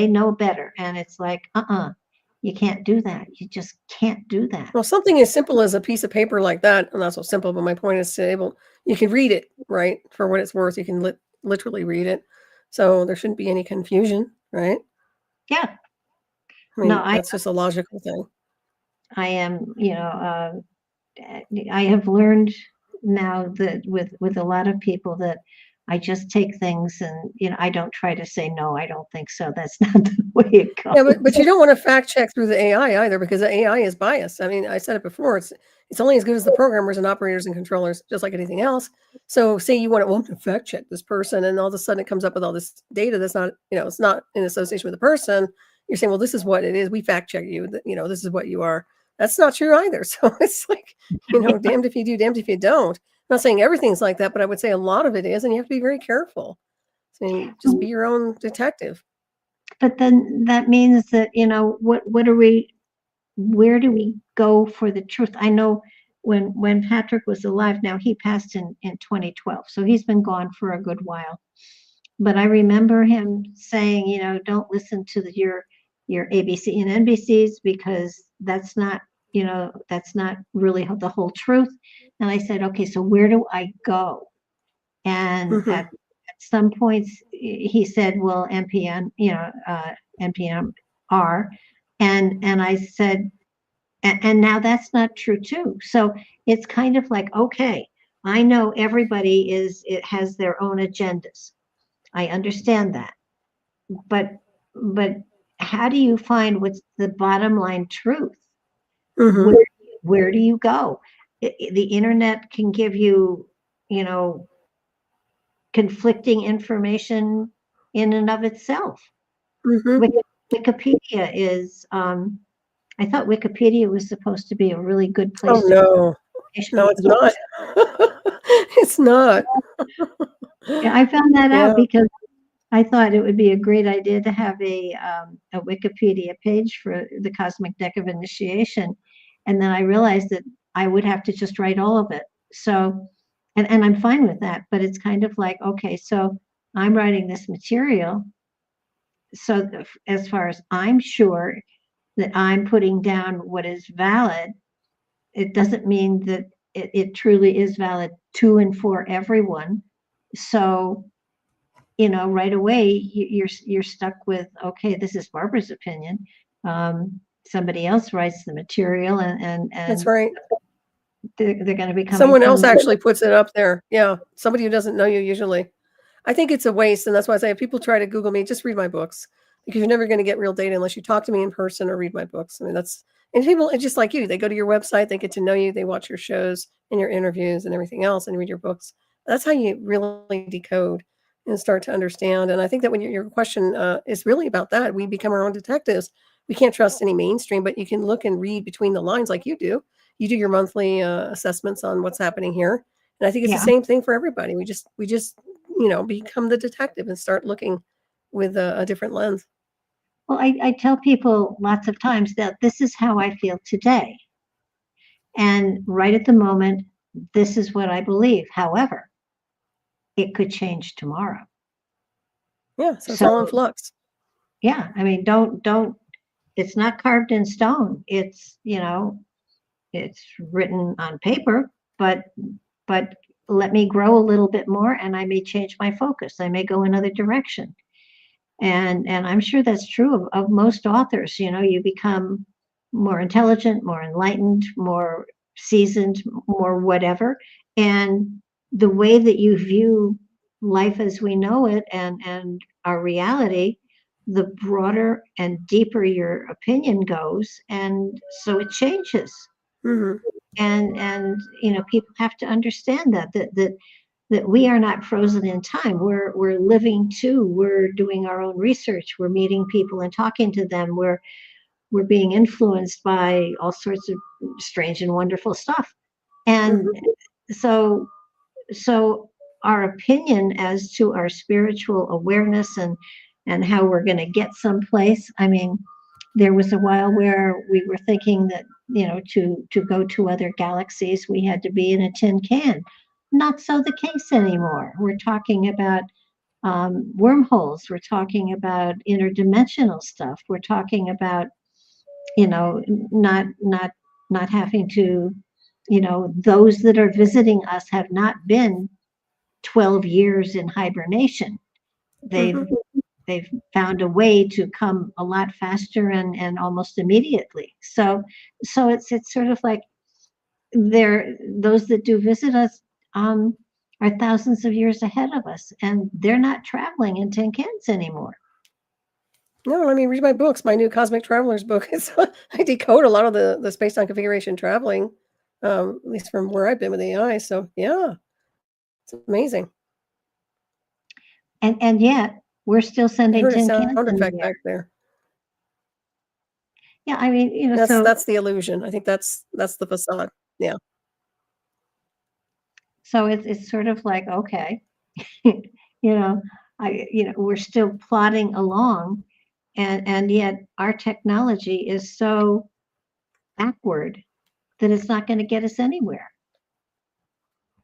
S2: know better, and it's like, you can't do that. You just can't do that.
S3: Well, something as simple as a piece of paper like that, well, not so simple, but my point is you can read it, right? For what it's worth, you can literally read it. So there shouldn't be any confusion, right?
S2: Yeah.
S3: I
S2: No,
S3: mean,
S2: I
S3: that's just a logical thing.
S2: I am, I have learned now that with a lot of people that I just take things and, I don't try to say, no, I don't think so. That's not the way it goes.
S3: Yeah, but you don't want to fact check through the AI either, because the AI is biased. I mean, I said it before, it's only as good as the programmers and operators and controllers, just like anything else. So say you want to fact check this person, and all of a sudden it comes up with all this data that's not, it's not in association with the person. You're saying, well, this is what it is. We fact check you, this is what you are. That's not true either. So it's like, damned if you do, damned if you don't. I'm not saying everything's like that, but I would say a lot of it is, and you have to be very careful. So just be your own detective.
S2: But then that means that, where do we go for the truth? I know when Patrick was alive, now he passed in 2012, so he's been gone for a good while. But I remember him saying, don't listen to your ABC and NBCs, because that's not really the whole truth. And I said, okay, so where do I go? And at some points he said, well, NPN, NPR. And I said, and now that's not true too. So it's kind of like, okay, I know everybody has their own agendas. I understand that. But how do you find what's the bottom line truth? Where do you go? The internet can give you, conflicting information in and of itself. Wikipedia is, I thought Wikipedia was supposed to be a really good place.
S3: Oh, no, it's not. It's not.
S2: Yeah, I found that out because I thought it would be a great idea to have a Wikipedia page for the Cosmic Deck of Initiation. And then I realized that I would have to just write all of it. So, and I'm fine with that, but it's kind of like, okay, so I'm writing this material. So as far as I'm sure that I'm putting down what is valid, it doesn't mean that it truly is valid to and for everyone. So, right away you're stuck with, okay, this is Barbara's opinion. Somebody else writes the material, and
S3: that's right.
S2: They're going to become
S3: someone else actually puts it up there. Yeah, somebody who doesn't know you usually. I think it's a waste, and that's why I say if people try to Google me, just read my books, because you're never going to get real data unless you talk to me in person or read my books. I mean, and people, it's just like you. They go to your website, they get to know you, they watch your shows and your interviews and everything else, and read your books. That's how you really decode and start to understand. And I think that when your question is really about that, we become our own detectives. We can't trust any mainstream, but you can look and read between the lines like you do. You do your monthly assessments on what's happening here. And I think it's the same thing for everybody. We just become the detective and start looking with a different lens.
S2: Well, I tell people lots of times that this is how I feel today. And right at the moment, this is what I believe. However, it could change tomorrow.
S3: Yeah, so it's all in flux.
S2: Yeah, I mean, don't, it's not carved in stone. It's, it's written on paper, but let me grow a little bit more and I may change my focus. I may go another direction. And I'm sure that's true of most authors. You become more intelligent, more enlightened, more seasoned, more whatever. And the way that you view life as we know it and our reality, the broader and deeper your opinion goes. And so it changes. And people have to understand that we are not frozen in time. We're living too. We're doing our own research. We're meeting people and talking to them. We're being influenced by all sorts of strange and wonderful stuff. And so our opinion as to our spiritual awareness and how we're going to get someplace. I mean, there was a while where we were thinking that, to go to other galaxies, we had to be in a tin can. Not so the case anymore. We're talking about wormholes. We're talking about interdimensional stuff. We're talking about, not having to, those that are visiting us have not been 12 years in hibernation. They've found a way to come a lot faster and almost immediately. So it's sort of like those that do visit us, are thousands of years ahead of us, and they're not traveling in tin cans anymore.
S3: No, I mean, read my books. My new Cosmic Travelers book. I decode a lot of the space-time configuration traveling, at least from where I've been with AI. So yeah, it's amazing.
S2: And yet we're still
S3: I
S2: sending
S3: heard a
S2: tin cans
S3: sound
S2: in the
S3: effect
S2: air.
S3: back there.
S2: Yeah, I mean,
S3: That's the illusion. I think that's the facade. Yeah.
S2: so it's sort of like, okay, you know, we're still plodding along, and yet our technology is so backward that it's not going to get us anywhere.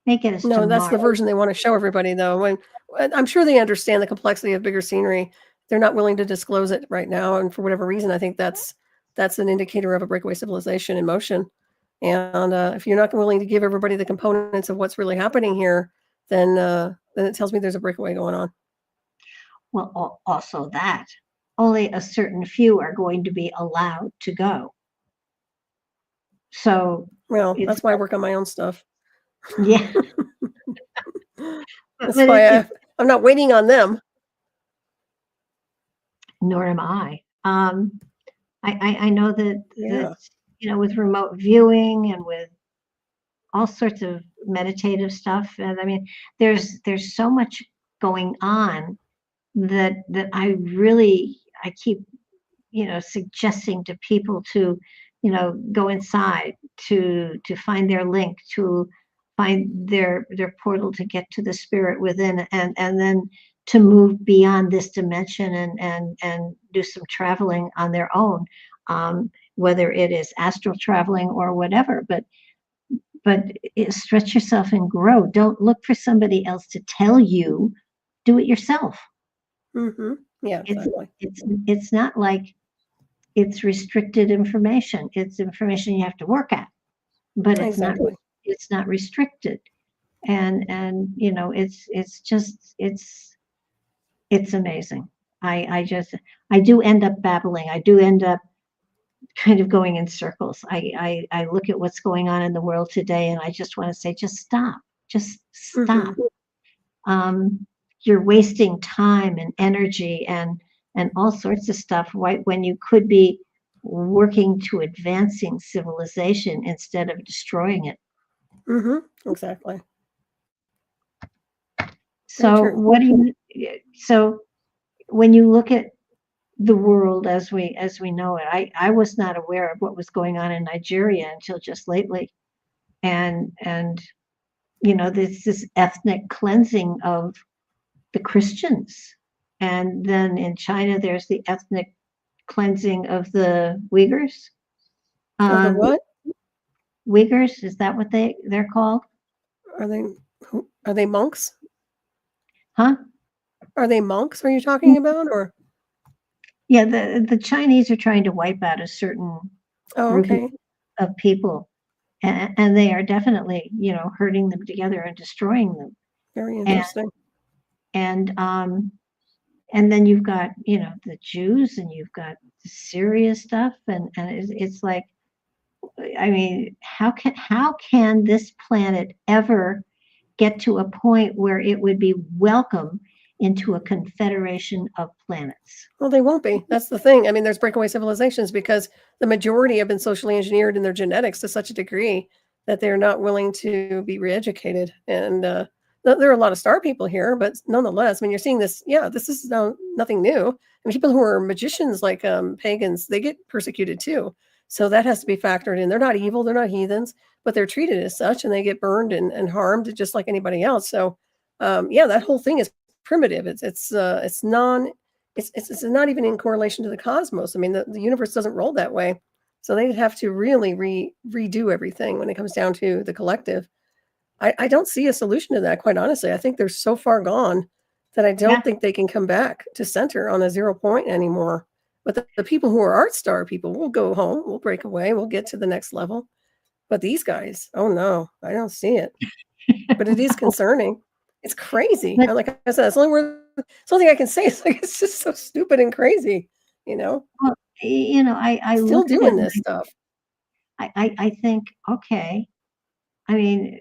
S2: May get us to
S3: No, that's the
S2: Mars.
S3: version they want to show everybody, though. When I'm sure they understand the complexity of bigger scenery, they're not willing to disclose it right now, and for whatever reason, I think that's an indicator of a breakaway civilization in motion. And if you're not willing to give everybody the components of what's really happening here, then it tells me there's a breakaway going on.
S2: Well, also that only a certain few are going to be allowed to go. So
S3: Well,
S2: it's
S3: that's why I work on my own stuff.
S2: yeah.
S3: That's
S2: But
S3: why I'm not waiting on them.
S2: Nor am I. I know that
S3: Yeah.
S2: with remote viewing and with all sorts of meditative stuff, and I mean, there's so much going on that I keep suggesting to people to go inside to find their link, to find their portal to get to the spirit within, and then to move beyond this dimension and do some traveling on their own, whether it is astral traveling or whatever. But stretch yourself and grow. Don't look for somebody else to tell you. Do it yourself.
S3: Mm-hmm. Yeah, exactly.
S2: It's not like it's restricted information. It's information you have to work at, but
S3: Exactly.
S2: It's not restricted. And it's amazing. I do end up babbling. I do end up kind of going in circles. I look at what's going on in the world today, and I just want to say, just stop. Just stop. You're wasting time and energy and all sorts of stuff, right, when you could be working to advancing civilization instead of destroying it.
S3: Exactly.
S2: So so when you look at the world as we know it, I was not aware of what was going on in Nigeria until just lately. And there's this ethnic cleansing of the Christians. And then in China, there's the ethnic cleansing of the Uyghurs.
S3: The what?
S2: Uyghurs, is that what they're called?
S3: Are they monks?
S2: Huh?
S3: Are they monks? Are you talking about, or?
S2: Yeah, the Chinese are trying to wipe out a certain group of people, and they are definitely herding them together and destroying them.
S3: Very interesting.
S2: And then you've got the Jews, and you've got the Syria stuff, and it's like, I mean, how can this planet ever get to a point where it would be welcome into a confederation of planets?
S3: Well, they won't be. That's the thing. I mean, there's breakaway civilizations because the majority have been socially engineered in their genetics to such a degree that they're not willing to be re-educated. And there are a lot of star people here, but nonetheless, I mean, you're seeing this. Yeah, this is nothing new. I mean, people who are magicians, like pagans, they get persecuted too. So that has to be factored in. They're not evil, they're not heathens, but they're treated as such, and they get burned and harmed just like anybody else. So, that whole thing is primitive. It's not even in correlation to the cosmos. I mean, the universe doesn't roll that way. So they'd have to really redo everything when it comes down to the collective. I don't see a solution to that, quite honestly. I think they're so far gone that I don't think they can come back to center on a 0 point anymore. But the people who are art star people will go home, we'll break away, we'll get to the next level. But these guys, oh no, I don't see it. But it is concerning. It's crazy. Like I said, it's the only thing I can say. It's like, it's just so stupid and crazy,
S2: Well, I
S3: still doing this stuff.
S2: I think, okay. I mean,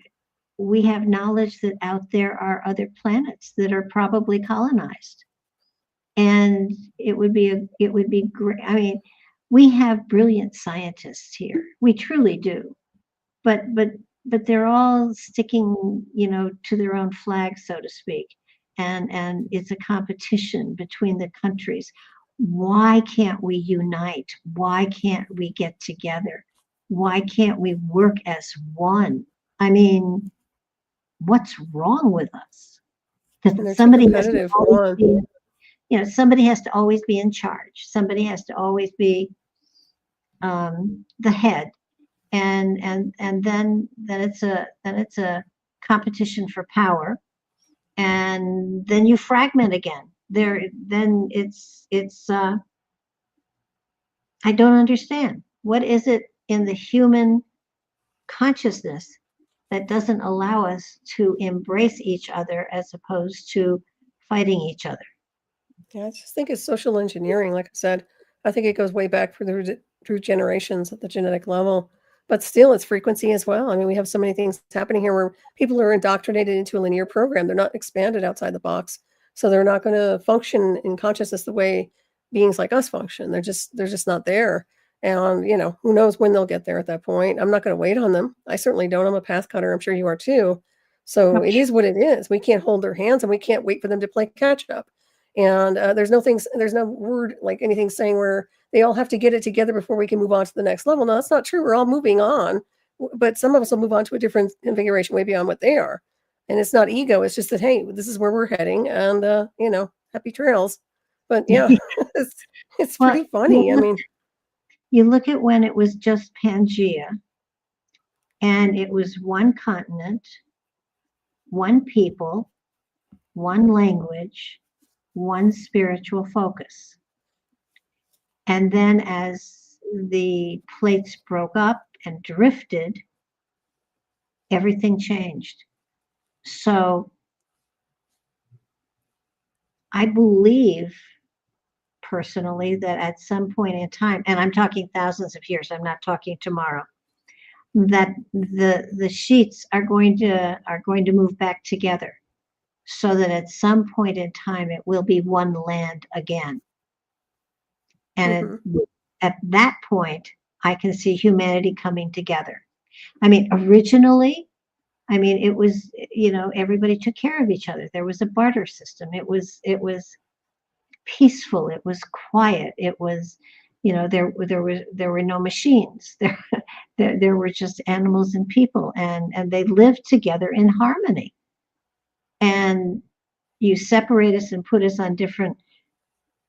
S2: we have knowledge that out there are other planets that are probably colonized. And it would be great. I mean, we have brilliant scientists here. We truly do. But they're all sticking, to their own flag, so to speak. And it's a competition between the countries. Why can't we unite? Why can't we get together? Why can't we work as one? I mean, what's wrong with us?
S3: And
S2: Because
S3: they're too
S2: somebody has to
S3: competitive.
S2: always
S3: One.
S2: be, somebody has to always be in charge. Somebody has to always be the head, and then it's a competition for power, and then you fragment again. Then it's I don't understand. What is it in the human consciousness that doesn't allow us to embrace each other as opposed to fighting each other?
S3: Yeah, I just think it's social engineering. Like I said, I think it goes way back through generations at the genetic level. But still, it's frequency as well. I mean, we have so many things happening here where people are indoctrinated into a linear program. They're not expanded outside the box. So they're not going to function in consciousness the way beings like us function. They're just not there. And, who knows when they'll get there at that point. I'm not going to wait on them. I certainly don't. I'm a path cutter. I'm sure you are too. So it is what it is. We can't hold their hands and we can't wait for them to play catch up. And there's no word like anything saying where they all have to get it together before we can move on to the next level. No, that's not true. We're all moving on, but some of us will move on to a different configuration way beyond what they are. And it's not ego. It's just that, hey, this is where we're heading, and happy trails. But yeah, it's
S2: Well,
S3: pretty funny. I mean,
S2: you look at when it was just Pangea, and it was one continent, one people, one language, one spiritual focus. And then as the plates broke up and drifted, everything changed. So I believe personally that at some point in time, and I'm talking thousands of years, I'm not talking tomorrow, that the sheets are going to move back together, so that at some point in time it will be one land again. And at that point, I can see humanity coming together. I mean, originally, it was, everybody took care of each other. There was a barter system. It was peaceful. It was quiet. It was, there were no machines. There were just animals and people, and they lived together in harmony. And you separate us and put us on different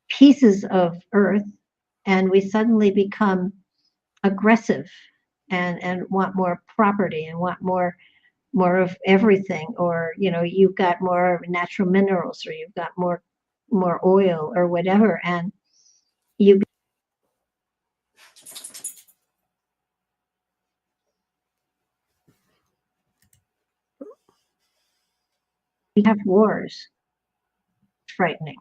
S2: pieces of earth, and we suddenly become aggressive and want more property and want more of everything, or you've got more natural minerals, or you've got more oil or whatever, and you have wars. It's frightening.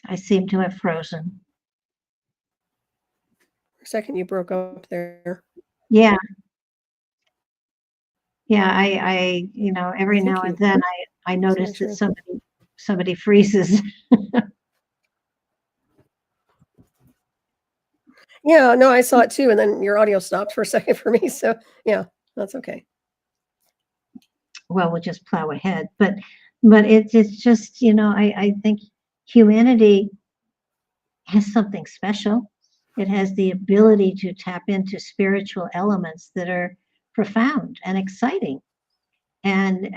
S2: I seem to have frozen.
S3: For a second, you broke up there.
S2: Yeah. I every now and then I notice that somebody freezes.
S3: Yeah, no, I saw it too, and then your audio stopped for a second for me. So yeah, that's okay.
S2: Well, we'll just plow ahead, but it's just, I think humanity has something special. It has the ability to tap into spiritual elements that are profound and exciting, and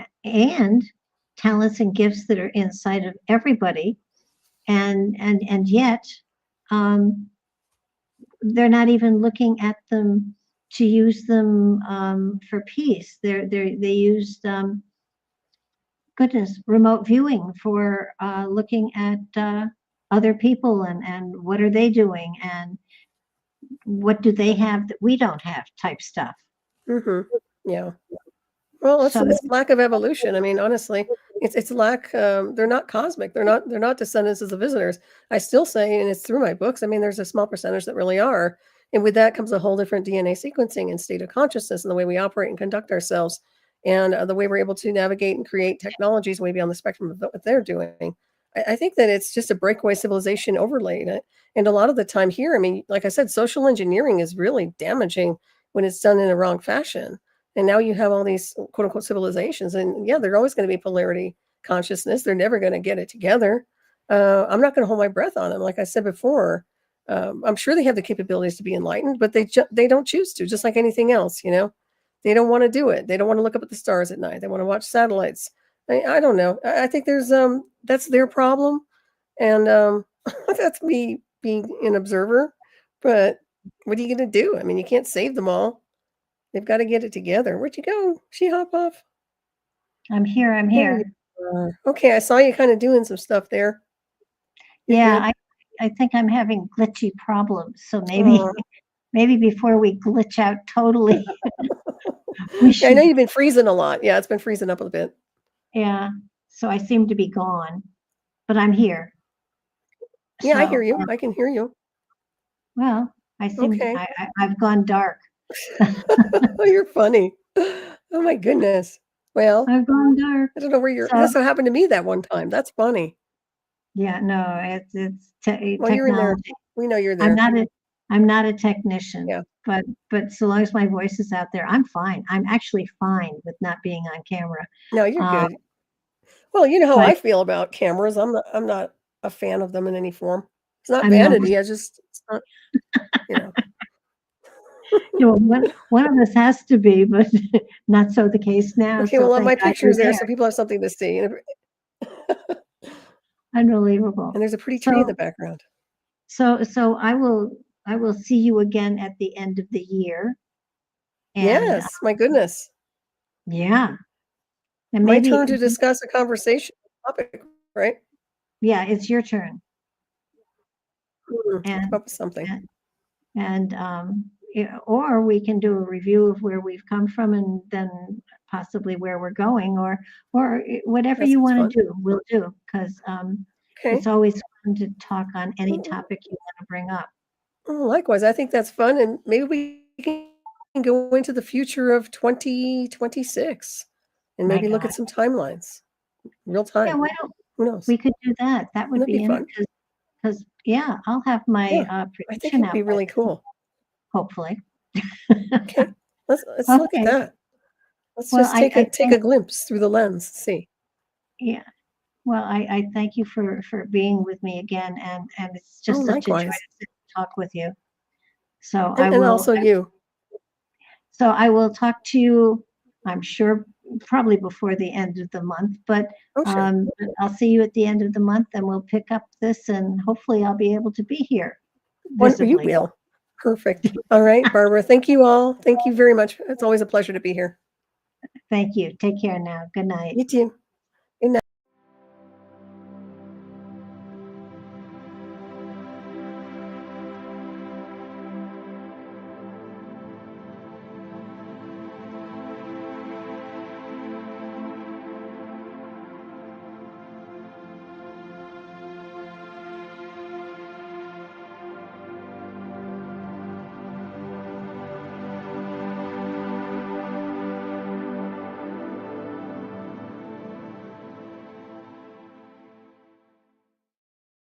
S2: talents and gifts that are inside of everybody, and yet they're not even looking at them to use them for peace. They used remote viewing for looking at other people, and what are they doing, and what do they have that we don't have, type stuff.
S3: Yeah. Well, it's lack of evolution. I mean, honestly, it's lack. They're not cosmic. They're not descendants of the visitors. I still say, and it's through my books. I mean, there's a small percentage that really are, And with that comes a whole different DNA sequencing and state of consciousness and the way we operate and conduct ourselves, and the way we're able to navigate and create technologies way beyond the spectrum of what they're doing. I think that it's just a breakaway civilization overlaid. And a lot of the time here, I mean, like I said, social engineering is really damaging when it's done in a wrong fashion. And now you have all these quote unquote civilizations, and yeah, they're always going to be polarity consciousness. They're never going to get it together. I'm not going to hold my breath on them. Like I said before, I'm sure they have the capabilities to be enlightened, but they don't choose to, just like anything else, you know. They don't want to do it. They don't want to look up at the stars at night. They want to watch satellites. I don't know. I think there's that's their problem, and that's me being an observer. But what are you going to do? I mean, you can't save them all. They've got to get it together. Where'd you go? She hop off?
S2: I'm here. I'm here.
S3: Okay, I saw you kind of doing some stuff there.
S2: Yeah, I think I'm having glitchy problems. So maybe before we glitch out totally,
S3: I know you've been freezing a lot. Yeah, it's been freezing up a bit.
S2: Yeah, so I seem to be gone, but I'm here.
S3: Yeah, so, I hear you. I can hear you.
S2: Well, I seem I've gone dark.
S3: Oh, you're funny. Oh my goodness. Well,
S2: I've gone dark.
S3: I don't know where you're. That's what happened to me that one time. That's funny.
S2: Yeah, no, it's
S3: well, technology. You're in there. We know you're there.
S2: I'm not a technician.
S3: Yeah.
S2: But so long as my voice is out there, I'm fine. I'm actually fine with not being on camera.
S3: No, you're good. Well, you know how I feel about cameras. I'm not a fan of them in any form. It's not vanity. It's not, you know.
S2: You know, one of us has to be, but not so the case now.
S3: Okay, well, my picture's there, so people have something to see.
S2: Unbelievable.
S3: And there's a pretty tree in the background.
S2: So I will see you again at the end of the year.
S3: And, yes, my goodness.
S2: Yeah.
S3: And maybe my turn to discuss a conversation topic, right?
S2: Yeah, it's your turn.
S3: And up with something.
S2: Or we can do a review of where we've come from and then possibly where we're going, or whatever you want to do, we'll do, because it's always fun to talk on any topic you want to bring up.
S3: Likewise, I think that's fun, and maybe we can go into the future of 2026 and maybe look at some timelines, real time.
S2: Yeah,
S3: who knows?
S2: We could do that. That would be fun. Because I'll have my
S3: I think it'd be really cool.
S2: Hopefully.
S3: Okay, let's look at that. Let's just take a glimpse through the lens. See.
S2: Yeah. Well, I thank you for being with me again, and it's just such a joy to talk with you. So
S3: and also you.
S2: So I will talk to you, I'm sure, probably before the end of the month, but I'll see you at the end of the month, and we'll pick up this, and hopefully I'll be able to be here.
S3: You will. Perfect. All right, Barbara. Thank you all. Thank you very much. It's always a pleasure to be here.
S2: Thank you. Take care now. Good night.
S3: You too.